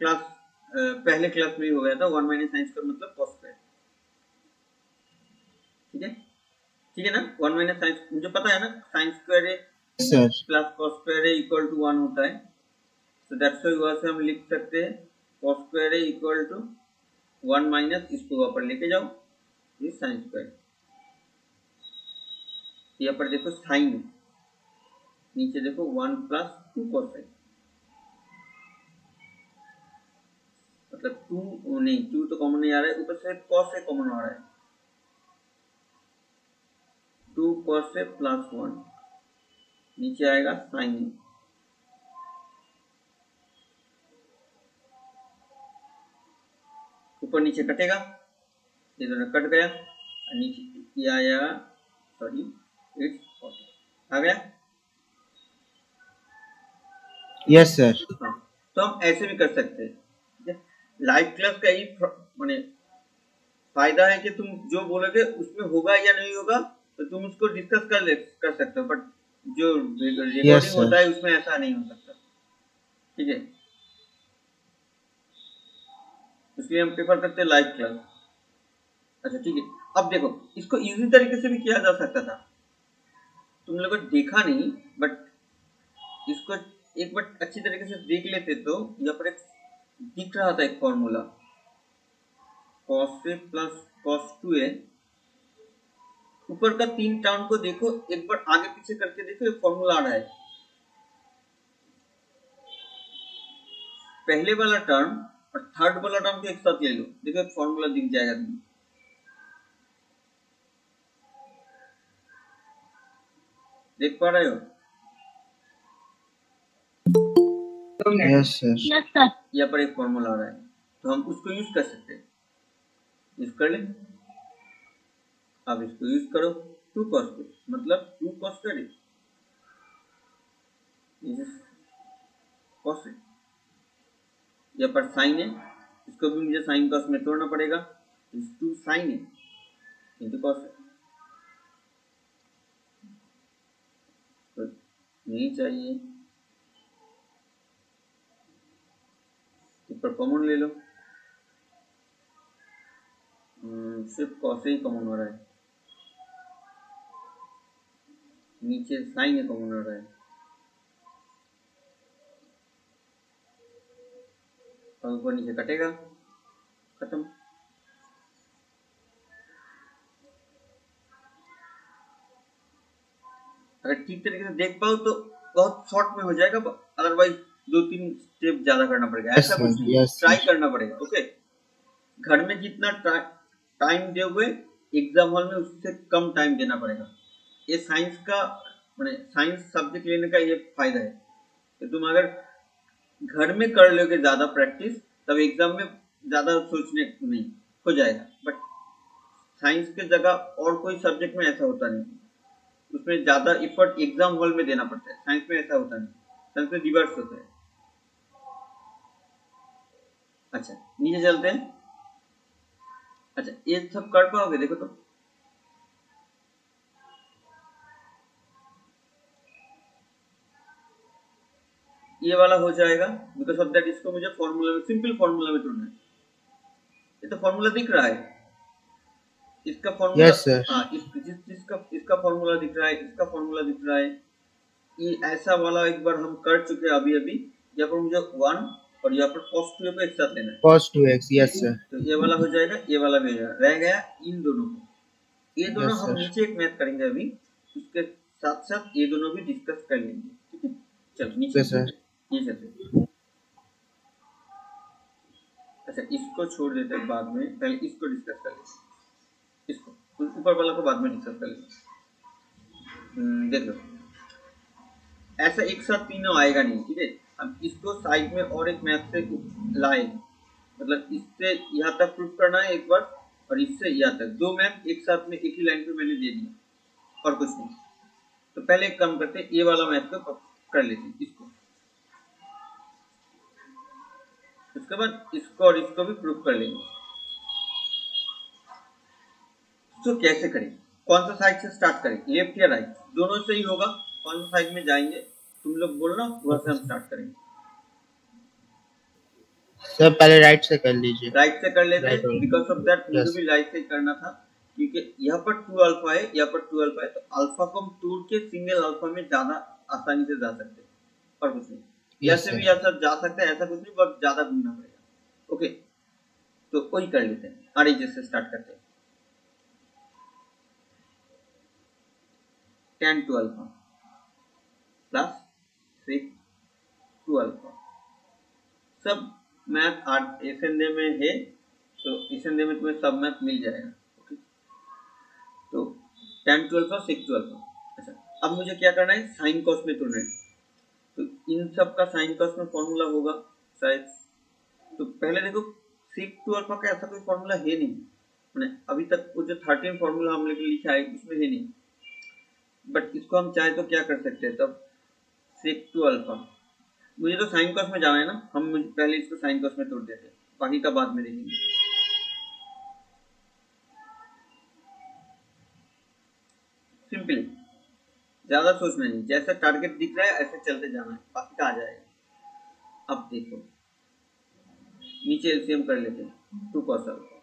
क्लास पहले क्लास में ही हो गया था 1 - sin स्क्वायर मतलब cos स्क्वायर। ठीक है, ठीक है ना, 1 - sin मुझे पता है ना, sin स्क्वायर है सर प्लस cos स्क्वायर है इक्वल टू 1 होता है, तो दैट्स व्हाई वहां से हम लिख सकते हैं cos स्क्वायर है इक्वल टू 1 - इसको ऊपर लेके जाओ, ये sin स्क्वायर। यहाँ पर देखो sin है, नीचे देखो 1 + 2 cos है, मतलब 2 नहीं, 2 तो कॉमन नहीं आ रहा है, ऊपर से cos से कॉमन आ रहा है, 2 cos से +1, नीचे आएगा sin है। ऊपर नीचे कटेगा, ये दोनों कट गया, नीचे ये आया, सॉरी इट्स 40 आ गया। Yes sir. हाँ, तो हम ऐसे भी कर सकते हैं। लाइव क्लास का यही माने फायदा है कि तुम जो बोलोगे उसमें होगा या नहीं होगा तो तुम उसको डिस्कस कर सकते हो, बट जो रिकॉर्डिंग होता है उसमें ऐसा नहीं हो सकता। ठीक है, इसलिए हम प्रेफर करते हैं लाइव क्लास। अच्छा ठीक है, अब देखो इसको इजी तरीके से भी किया जा सकता था, तुम लोगों ने देखा नहीं, बट इसको एक बार अच्छी तरीके से देख लेते तो यहाँ पर एक दिख रहा था एक फॉर्मूला, cos से प्लस cos 2a, ऊपर का 3 टर्म को देखो, एक बार आगे पीछे करके देखो, एक फॉर्मूला आ रहा है। पहले वाला टर्म और थर्ड वाला टर्म को एक साथ ले लो, देखो एक फॉर्मूला दिख जाएगा तुम्हें। देख पा रहे हो? Yes sir. Yes sir. यहाँ पर एक फॉर्मूला आ रहा है, तो हम उसको यूज कर सकते हैं, यूज कर ले। अब इसको यूज करो, 2 cos मतलब 2 cos कर, cos, यहाँ पर साइन है, इसको भी मुझे साइन cos में तोड़ना पड़ेगा, 2 साइन है इंटू cos है, तो नहीं चाहिए, ऊपर कॉमन ले लो, सिर्फ cos ही कॉमन हो रहा है, नीचे साइन है कॉमन हो रहा है, और ऊपर नीचे कटेगा, खत्म। अगर ठीक तरीके से देख पाओ तो बहुत शॉर्ट में हो जाएगा, अदरवाइज 2-3 स्टेप ज्यादा करना पड़ेगा, ऐसा कुछ ट्राई करना पड़ेगा। ओके, घर में जितना टाइम दोगे एग्जाम हॉल में उससे कम टाइम देना पड़ेगा। ये साइंस का माने साइंस सब्जेक्ट लेने का ये फायदा है कि तुम अगर घर में कर लोगे ज्यादा प्रैक्टिस, तब एग्जाम में ज्यादा सोचने नहीं हो जाएगा, बट साइंस के जगह और कोई सब्जेक्ट में ऐसा होता नहीं। उसमें ज्यादा एफर्ट एग्जाम हॉल में देना पड़ता है, साइंस में ऐसा होता नहीं, साइंस में रिवर्स होता है। अच्छा नीचे चलते हैं। अच्छा ये सब कर पाओगे, देखो तो ये वाला हो जाएगा, बिकॉज ऑफ दैट इसको मुझे फॉर्मूला में, सिंपल फॉर्मूला में ढूंढना है। ये तो फॉर्मूला दिख रहा है, इसका फॉर्मूला, यस सर। हाँ इसका फॉर्मूला दिख रहा है, इसका फॉर्मूला दिख रहा है। ये ऐसा वाला एक बार हम कर चुके हैं अभी अभी। यहाँ पर मुझे 1 और यहाँ पर cos 2 को एक साथ लेना है, cos 2x, यस सर। तो ये वाला हो जाएगा, ये वाला भी हो जाएगा, रह गया इन दोनों को। ये दोनों यस हम सर। नीचे एक मैथ करेंगे अभी, उसके साथ साथ ये दोनों भी डिस्कस कर लेंगे, ठीक है। चलो नीचे यस सर। ये चलते। अच्छा इसको छोड़ देते हैं बाद में, पहले इसको डिस्कस कर लेंगे, इसको ऊपर वाला को बाद में डिस्कस कर लेंगे। देख लो ऐसा एक साथ तीनों आएगा नहीं, ठीक है। हम इसको साइड में और एक मैथ से लाए, मतलब इससे यहाँ तक प्रूफ करना है एक बार, और इससे यहाँ तक, दो मैथ एक साथ में एक ही लाइन पे मैंने दे दिया और कुछ नहीं। तो पहले एक काम करते हैं, ये वाला मैथ को कर लेते हैं इसको, उसके बाद इसको और इसको भी प्रूफ कर लेंगे। तो कैसे करें, कौन सा साइड से स्टार्ट करें, लेफ्ट या राइट, दोनों से ही होगा, कौन सा साइड में जाएंगे तुम लोग बोलना, वहां से हम स्टार्ट करेंगे। सर पहले राइट से कर लीजिए। राइट से कर लेते Right हैं, होगा। बिकॉज ऑफ दैट मुझे Yes. भी राइट से करना था, क्योंकि यहाँ पर 2 अल्फा है, यहाँ पर 2 अल्फा है, तो अल्फा को हम तोड़ के सिंगल अल्फा में ज्यादा आसानी से जा सकते हैं, और कुछ नहीं। Yes, ऐसे sir. भी ऐसा जा सकते हैं, ऐसा कुछ नहीं, बस ज्यादा घूमना पड़ेगा। ओके तो वही कर लेते हैं, आरएचएस से स्टार्ट करते हैं। tan 2 alpha plus sec 2 alpha, सब मैथ एसएनडे में है, तो एसएनडे में तुम्हें सब मैथ मिल जाएगा। ओके तो tan 2 अल्फा sec 2 अल्फा। अच्छा अब मुझे क्या करना है, साइन कॉस में तोड़ना है, तो इन सब का साइन कॉस में फॉर्मूला होगा शायद। तो पहले देखो sec 2 अल्फा का ऐसा कोई फॉर्मूला है नहीं, मैंने अभी तक वो जो 13 फॉर्मूला हम लोग लिखा है उसमें है नहीं, बट इसको हम चाहे तो क्या कर सकते हैं तब, sec 2 अल्फा। मुझे तो साइन कॉस में जाना है ना, हम पहले इसको साइन कॉस में तोड़ देते हैं, बाकी का बाद में देखेंगे। सिंपली ज्यादा सोचना नहीं, जैसा टारगेट दिख रहा है ऐसे चलते जाना है, बाकी का आ जाएगा। अब देखो नीचे एलसीएम कर लेते हैं, 2 cos अल्फा,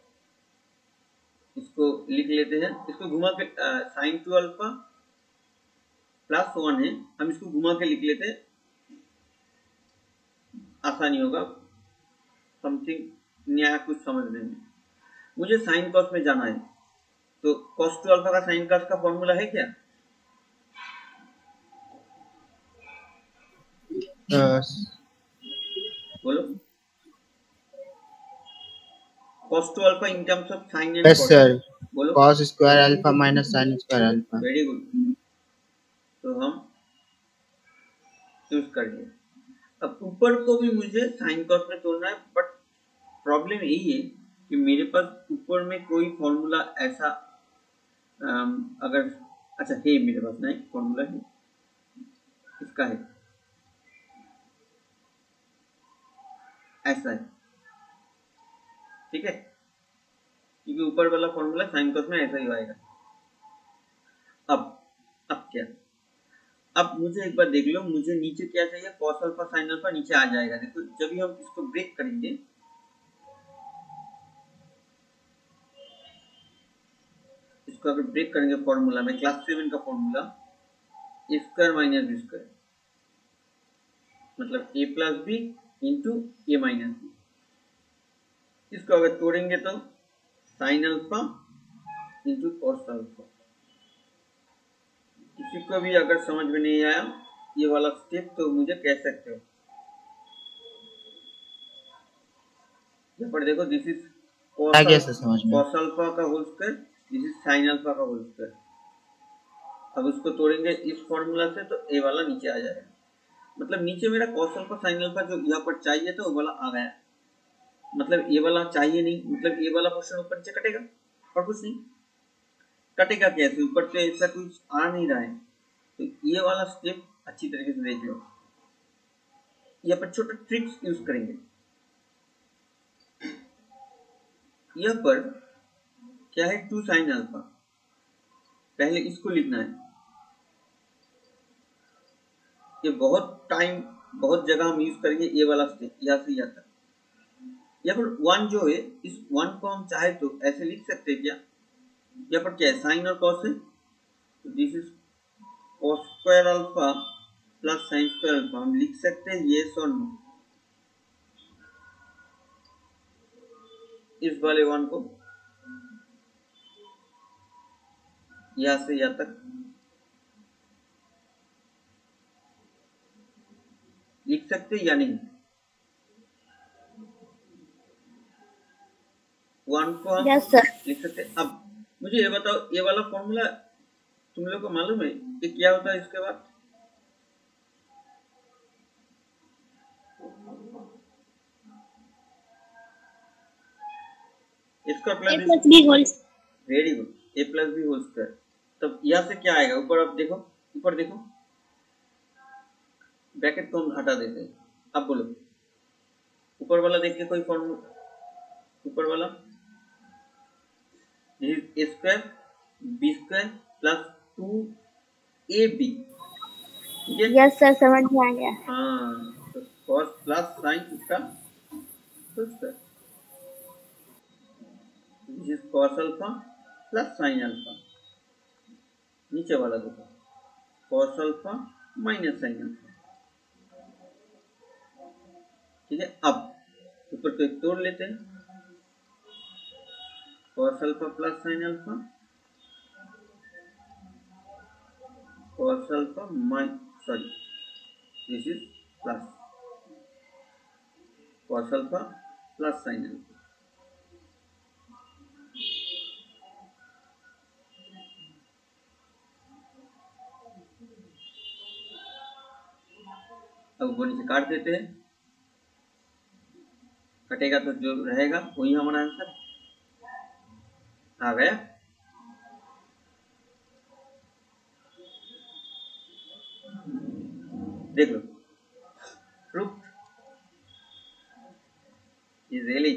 इसको लिख लेते हैं, इसको घुमा के साइन 2 अल्फा प्लस 1 है, हम इसको घुमा के लिख लेते हैं, आसानी होगा, समथिंग नया कुछ समझने में। मुझे साइन कॉस में जाना है, तो cos 2 अल्फा का साइन कॉस का फॉर्मूला है क्या, बोलो। cos 2 alpha in terms of sign and yes cos, sir, बोलो। cos square alpha minus sin square alpha. Very good, तो हम यूज कर लिए। अब ऊपर को भी मुझे साइन कॉस में तोड़ना है, बट प्रॉब्लम यही है कि मेरे पास ऊपर में कोई फॉर्मूला ऐसा अगर, अच्छा है मेरे पास, नहीं फॉर्मूला है इसका है, ऐसा है, ठीक है, क्योंकि ऊपर वाला फॉर्मूला साइन कॉस में ऐसा ही आएगा। अब क्या, अब मुझे एक बार देख लो, मुझे नीचे क्या चाहिए, कॉस अल्फा साइन अल्फा नीचे आ जाएगा। देखो जब भी हम इसको ब्रेक करेंगे, इसको अगर ब्रेक करेंगे फॉर्मूला में, क्लास 7 का फॉर्मूला, ए स्क्वायर माइनस बी स्क्वायर, मतलब ए प्लस बी इंटू ए माइनस बी। इसको अगर तोड़ेंगे तो sine alpha into cos alpha. किसी को भी अगर समझ में नहीं आया ये वाला स्टेप, तो मुझे कह सकते हो। यहाँ पर देखो, दिस इज कॉस अल्फा का whole square, this is sine alpha का होल स्क्वायर। अब उसको तोड़ेंगे इस फॉर्मूला से, तो ए वाला नीचे आ जाएगा, मतलब नीचे मेरा कॉस अल्फा साइन अल्फा जो यहाँ पर चाहिए था वो वाला आ गया, मतलब ये वाला चाहिए नहीं, मतलब ये वाला पोर्शन ऊपर नीचे कटेगा और कुछ नहीं। कटेगा कैसे, ऊपर से ऐसा कुछ आ नहीं रहा है, तो ये वाला स्टेप अच्छी तरीके से देख लो। यहाँ पर छोटा ट्रिक्स यूज करेंगे। यहाँ पर क्या है, 2 sin अल्फा, पहले इसको लिखना है। ये बहुत जगह हम यूज करेंगे ये वाला स्टेप, यहाँ से यहाँ तक। यहाँ पर 1 जो है, इस 1 को हम चाहे तो ऐसे लिख सकते हैं क्या, यहाँ पर क्या है, साइन और कॉस है, तो this is cos square alpha plus sine square alpha. हम लिख सकते हैं येस और नो, इस वाले 1 को यहाँ से यहाँ तक लिख सकते या नहीं। 1 को हम Yes, sir. लिख सकते। अब मुझे ये बताओ, ये वाला फॉर्मूला तुम लोग को मालूम है कि क्या होता है इसके बाद? इसका A plus B whole. Very good, A plus B whole square. तब यहाँ से क्या आएगा, ऊपर आप देखो, ऊपर देखो, ब्रैकेट को हम हटा देते हैं। अब बोलो ऊपर वाला देख के कोई फॉर्मूला, ऊपर वाला a square b square plus 2ab, ठीक है? Yes, sir. समझ में आ गया. हाँ, तो cos प्लस साइन इसका whole square, this is cos alpha plus sine alpha. नीचे वाला देखो, cos alpha minus sine alpha, ठीक है? अब ऊपर को एक तोड़ लेते हैं, cos alpha plus sine alpha, cos alpha sorry this is plus cos alpha plus sine alpha. अब वो नीचे काट देते हैं, कटेगा तो जो रहेगा वही हमारा आंसर आ गया। देख लो, फ्रूट इज रियली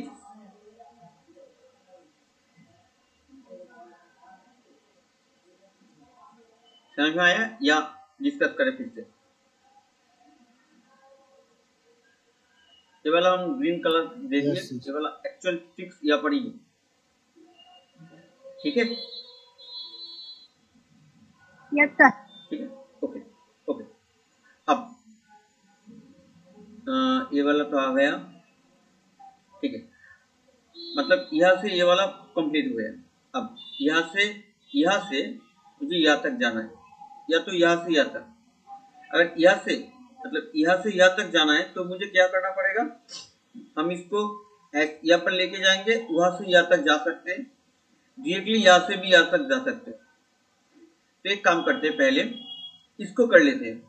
समझ में आया या डिस्कस करें फिर से? ये वाला हम ग्रीन कलर देखिए, Yes, yes. ये वाला एक्चुअल ट्रिक्स यहाँ पर ही है, ठीक है? Yes, sir. ठीक है, ओके ओके। अब ये वाला तो आ गया, ठीक है, मतलब यहाँ से ये वाला कंप्लीट हो गया। अब यहाँ से मुझे यहाँ तक जाना है, या तो यहाँ से यहाँ तक। अगर यहाँ से मतलब यहाँ से यहाँ तक जाना है तो मुझे क्या करना पड़ेगा, हम इसको यहाँ पर लेके जाएंगे, वहां से यहाँ तक जा सकते हैं, डायरेक्टली यहाँ से भी यहाँ तक जा सकते हैं। तो एक काम करते हैं, पहले इसको कर लेते हैं,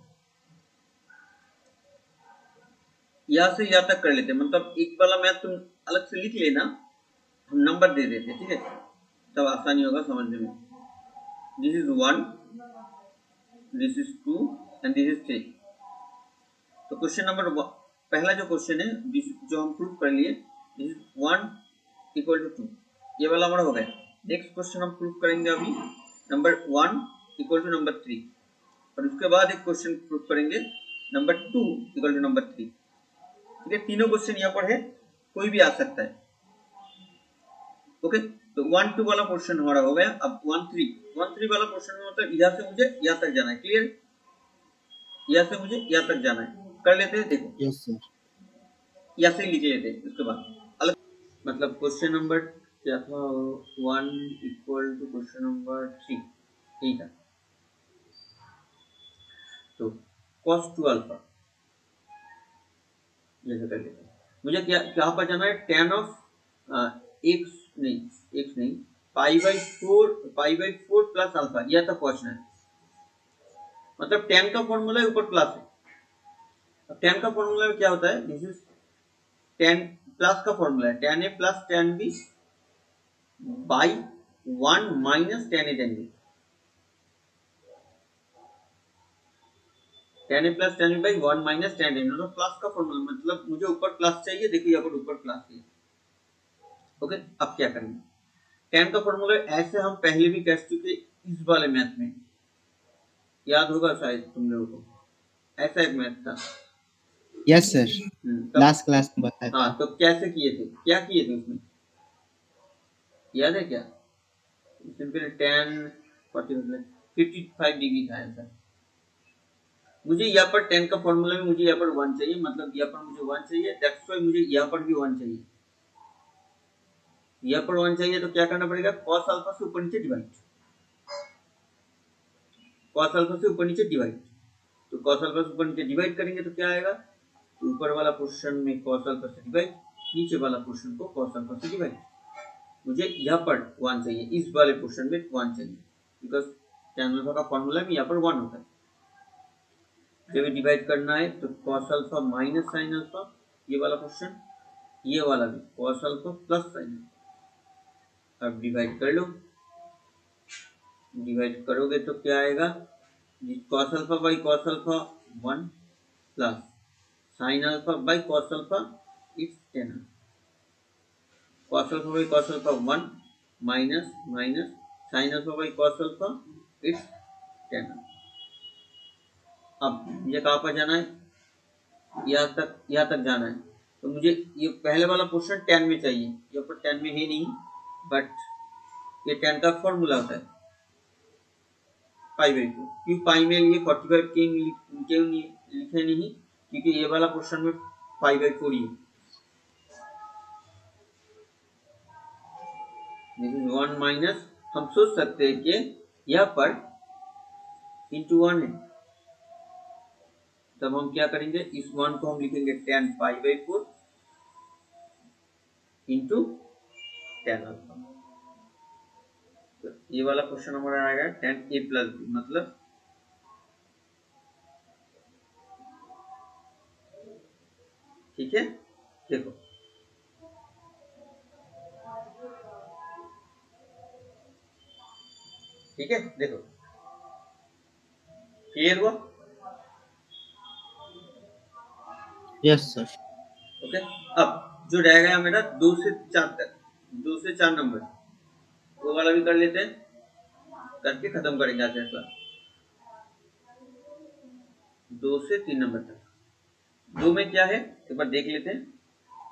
यहाँ से यहाँ तक कर लेते हैं, मतलब एक वाला मैथ तुम अलग से लिख लेना, हम नंबर दे देते हैं, ठीक है? तब आसानी होगा समझने में। This is 1, this is 2 and this is 3। तो क्वेश्चन नंबर पहला जो क्वेश्चन है जो हम प्रूव कर लिए, दिस इज 1 इक्वल टू 2, ये वाला हमारा हो गया। नेक्स्ट क्वेश्चन हम प्रूव करेंगे अभी, नंबर 1 इक्वल टू नंबर 3, और उसके बाद एक क्वेश्चन प्रूव करेंगे नंबर 2 इक्वल टू नंबर 3, ठीक है? तीनों क्वेश्चन यहाँ पर है, कोई भी आ सकता है, ओके? तो 1 2 वाला क्वेश्चन हमारा हो गया। अब 1 3 वाला क्वेश्चन में मतलब यहाँ से मुझे यहाँ तक जाना है, क्लियर? यहाँ से मुझे यहाँ तक जाना है, कर लेते हैं। देखो Yes, sir. यहाँ से लिख लेते हैं, उसके बाद अलग मतलब क्वेश्चन नंबर क्या था, 1 इक्वल टू क्वेश्चन नंबर 3, यही था। तो cos 2 अल्फा जैसे कर लेते हैं, मुझे क्या पर जाना है, tan ऑफ x नहीं पाई बाई 4 प्लस अल्फा, यह तक पहुंचना है। मतलब tan का फॉर्मूला ऊपर प्लस है। अब tan का फॉर्मूला में क्या होता है, दिस इज tan प्लस का फॉर्मूला है, tan a plus tan b by 1 minus tan a tan b, tan a plus tan b by 1 minus tan a, मतलब प्लस का फॉर्मूला, मतलब मुझे ऊपर प्लस चाहिए, देखो यहाँ पर ऊपर प्लस है। ओके, अब क्या करेंगे, टेन का फॉर्मूला ऐसे हम पहले भी कर चुके इस वाले मैथ में, याद होगा शायद तुम लोगों को, ऐसा एक मैथ था। यस सर, लास्ट क्लास में बताया था। हाँ, तो कैसे किए थे, क्या किए थे उसमें, याद है क्या? सिंपल टेन 55 डिग्री था आंसर। मुझे यहाँ पर 10 का फॉर्मूला में मुझे यहाँ पर 1 चाहिए, मतलब यहाँ पर मुझे 1 चाहिए, दैट्स व्हाई मुझे यहाँ पर भी 1 चाहिए, यहाँ पर 1 चाहिए। तो क्या करना पड़ेगा, cos अल्फा से ऊपर नीचे डिवाइड, cos अल्फा से ऊपर नीचे डिवाइड, तो cos अल्फा से ऊपर नीचे डिवाइड करेंगे तो क्या आएगा, ऊपर वाला पोर्शन में cos अल्फा से डिवाइड, नीचे वाला पोर्शन को cos अल्फा से डिवाइड। मुझे यहाँ पर 1 चाहिए, इस वाले पोर्शन में 1 चाहिए, बिकॉज tan अल्फा का फॉर्मूला में यहाँ पर 1 होता है। जब डिवाइड करना है तो cos alpha minus sin alpha, ये वाला पोर्शन, ये वाला भी cos alpha plus sin alpha. अब डिवाइड कर लो, डिवाइड करोगे तो क्या आएगा, cos alpha by cos alpha 1 plus sin alpha by cos alpha it's tan alpha, cos alpha by cos alpha 1 minus minus sin alpha by cos alpha it's tan alpha. अब मुझे कहाँ पर जाना है, यहाँ तक जाना है, तो मुझे ये पहले वाला पोर्शन 10 में चाहिए, यहाँ पर 10 में है नहीं, बट ये 10 का फॉर्मूला होता है पाई बाई 4। क्यों पाई में लिए 45 क्यों लिखे नहीं, क्योंकि ये वाला पोर्शन में पाई बाई 4 ही है। लेकिन 1 माइनस, हम सोच सकते हैं कि यहाँ पर इंटू 1 है, तब हम क्या करेंगे, इस 1 को हम लिखेंगे 10 pi by 4 into tan alpha. तो ये वाला क्वेश्चन हमारा आएगा 10 a प्लस बी, मतलब ठीक है। देखो ठीक है, देखो क्लियर हुआ? Yes sir. ओके, अब जो रह गया मेरा 2 से 4 तक, 2 से 4 नंबर, वो वाला भी कर लेते हैं, करके खत्म करेंगे आज ऐसा। 2 से 3 नंबर तक, 2 में क्या है एक बार देख लेते हैं,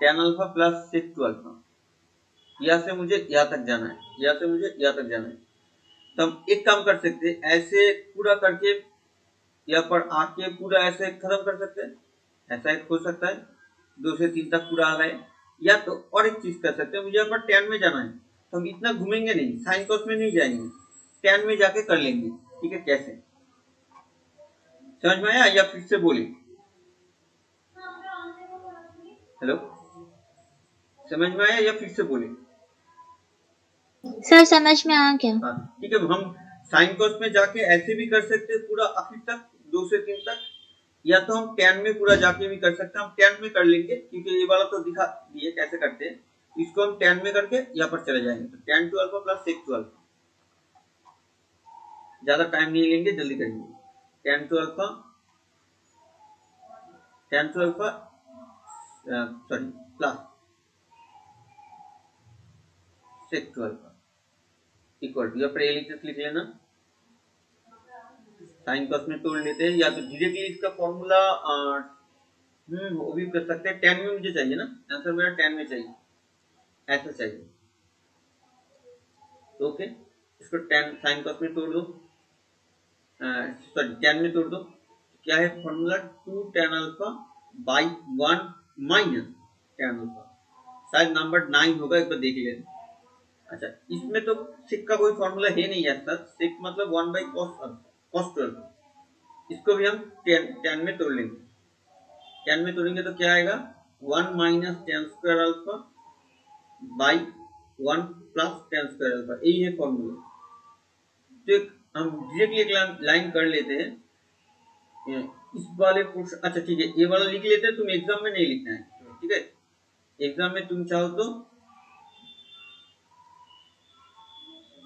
tan alpha plus sec 2 alpha, यहाँ से मुझे यहाँ तक जाना है, यहाँ से मुझे यहाँ तक जाना है। तो हम एक काम कर सकते हैं, ऐसे पूरा करके यहाँ पर आके पूरा ऐसे खत्म कर सकते हैं, ऐसा एक हो सकता है, 2 से 3 तक पूरा आ रहा है। या तो और एक चीज कर सकते हैं, मुझे यहाँ पर tan में जाना है, तो हम इतना घूमेंगे नहीं, साइन कॉस में नहीं जाएंगे, tan में जाके कर लेंगे। ठीक है, कैसे समझ में आया या फिर से बोले? हेलो, समझ में आया या फिर से बोले? सर समझ में आ गया। ठीक है, हम साइन कॉस में जाके ऐसे भी कर सकते हैं पूरा आखिर तक 2 से 3 तक, या तो हम tan में पूरा जाके भी कर सकते हैं। हम tan में कर लेंगे क्योंकि ये वाला तो दिखा दिए कैसे करते हैं, इसको हम tan में करके यहाँ पर चले जाएंगे। तो tan two alpha plus sec 2 alpha, ज्यादा टाइम नहीं लेंगे, जल्दी करेंगे। tan two alpha sorry plus sec 2 alpha equal to, यहाँ पर लिख लेना, साइन कॉस में तोड़ लेते हैं, या तो डायरेक्टली इसका फॉर्मूला वो भी कर सकते हैं। 10 में मुझे चाहिए ना, आंसर मेरा 10 में चाहिए, ऐसा चाहिए। तो ओके, इसको 10 साइन कॉस में तोड़ दो, सॉरी 10 में तोड़ दो, क्या है formula, 2 tan alpha by 1 minus tan alpha, शायद नंबर 9 होगा, एक बार देख लेना। अच्छा, इसमें तो सिक का कोई फॉर्मूला है नहीं है सर, सिक मतलब 1 बाई cos 2 अल्फा, इसको भी हम 10 में तोड़ लेंगे। 10 में तोड़ेंगे तो क्या आएगा, 1 minus tan square alpha by 1 plus tan square alpha, यही है फॉर्मूला। तो हम डायरेक्टली एक लाइन कर लेते हैं इस वाले पोर्शन। अच्छा ठीक है, ये वाला लिख लेते हैं, तुम एग्जाम में नहीं लिखना है, ठीक है, एग्जाम में तुम चाहो तो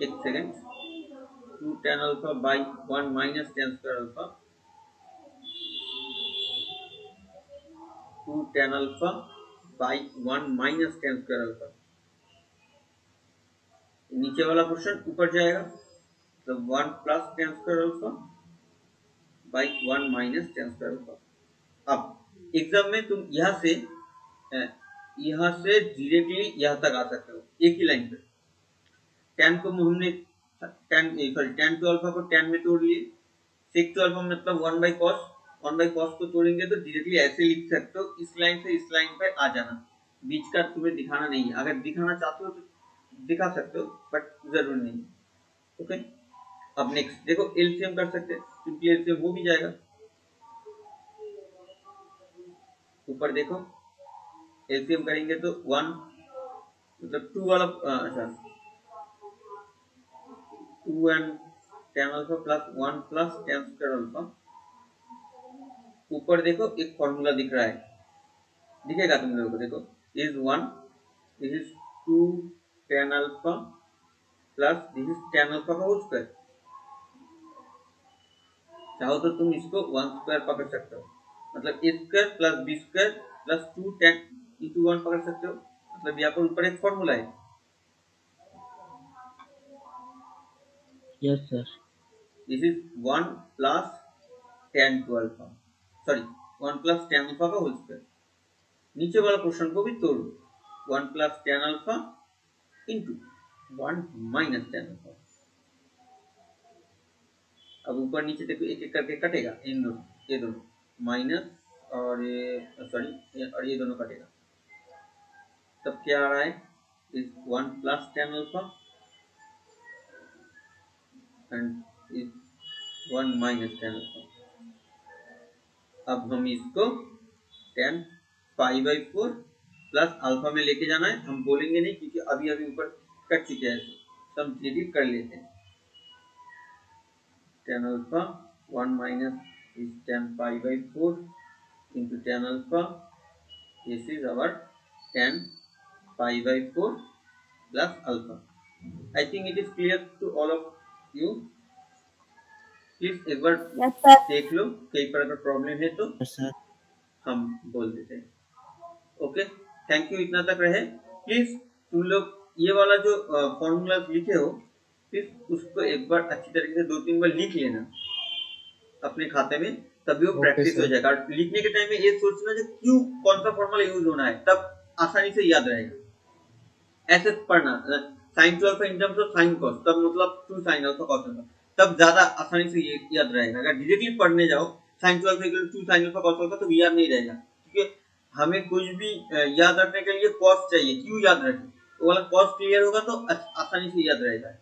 एक second, 2 tan alpha by 1 minus tan square alpha, 2 tan alpha by 1 minus tan square alpha. नीचे वाला पोर्शन ऊपर जाएगा तो 1 plus tan square alpha by 1 minus tan square alpha. अब एग्जाम में तुम यहाँ से डायरेक्टली यहाँ तक आ सकते हो एक ही लाइन पे। tan को हमने tan टू अल्फा को tan में तोड़ लिए, sec टू अल्फा मतलब 1 बाई cos को तोड़ेंगे तो डायरेक्टली ऐसे लिख सकते हो, इस लाइन से इस लाइन पे आ जाना, बीच का तुम्हें दिखाना नहीं है। अगर दिखाना चाहते हो तो दिखा सकते हो बट जरूरी नहीं। ओके, अब नेक्स्ट देखो एलसीएम कर सकते हैं, सिंपली एलसीएम हो भी जाएगा। ऊपर देखो एलसीएम करेंगे तो 1 मतलब 2 वाला अच्छा 2 and tan alpha plus 1 plus tan square alpha. ऊपर देखो एक फॉर्मूला दिख रहा है, दिखेगा तुम लोगों को, देखो is 1, this is 2 tan alpha plus this is tan alpha का होल स्क्वायर। चाहो तो तुम इसको 1 स्क्वायर पकड़ सकते हो, मतलब a square plus b square plus 2 tan into 1 पकड़ सकते हो, मतलब यहाँ पर ऊपर एक फॉर्मूला है। Yes, sir. This is 1 plus tan two alpha, sorry 1 plus tan alpha का होल स्क्वायर। नीचे वाला पोर्शन को भी तोड़ो, 1 plus tan alpha into 1 minus tan alpha. अब ऊपर नीचे देखो एक एक करके कटेगा, इन दोनों ये दोनों माइनस और ये सॉरी और ये दोनों कटेगा, तब क्या आ रहा है is 1 plus tan alpha and is 1 minus tan alpha. अब हम इसको tan pi by 4 plus alpha में लेके जाना है, हम बोलेंगे नहीं क्योंकि अभी अभी ऊपर कट चुके हैं, तो हम डिलीट कर लेते हैं। tan alpha 1 minus is tan pi by 4 into tan alpha, this is our tan pi by 4 plus alpha. I think it is clear to all of you. Please एक बार Yes, sir. देख लो, कहीं पर अगर problem है तो Yes, sir. हम बोल देते हैं। ओके, थैंक यू, इतना तक रहे। प्लीज तुम लोग ये वाला जो फॉर्मूला लिखे हो प्लीज उसको एक बार अच्छी तरीके से 2-3 बार लिख लेना अपने खाते में, तभी वो प्रैक्टिस हो जाएगा। लिखने के टाइम में ये सोचना जो क्यों कौन सा फॉर्मूला यूज होना है, तब आसानी से याद रहेगा। ऐसे पढ़ना sin two alpha in terms of sin cos, तब मतलब 2 sin अल्फा cos अल्फा, तब ज्यादा आसानी से ये याद रहेगा। अगर डायरेक्टली पढ़ने जाओ sin two alpha equal to 2 sin alpha cos alpha तो याद नहीं रहेगा, क्योंकि हमें कुछ भी याद रखने के लिए cos चाहिए, क्यों याद रखें, वो वाला cos क्लियर होगा तो आसानी से याद रहेगा।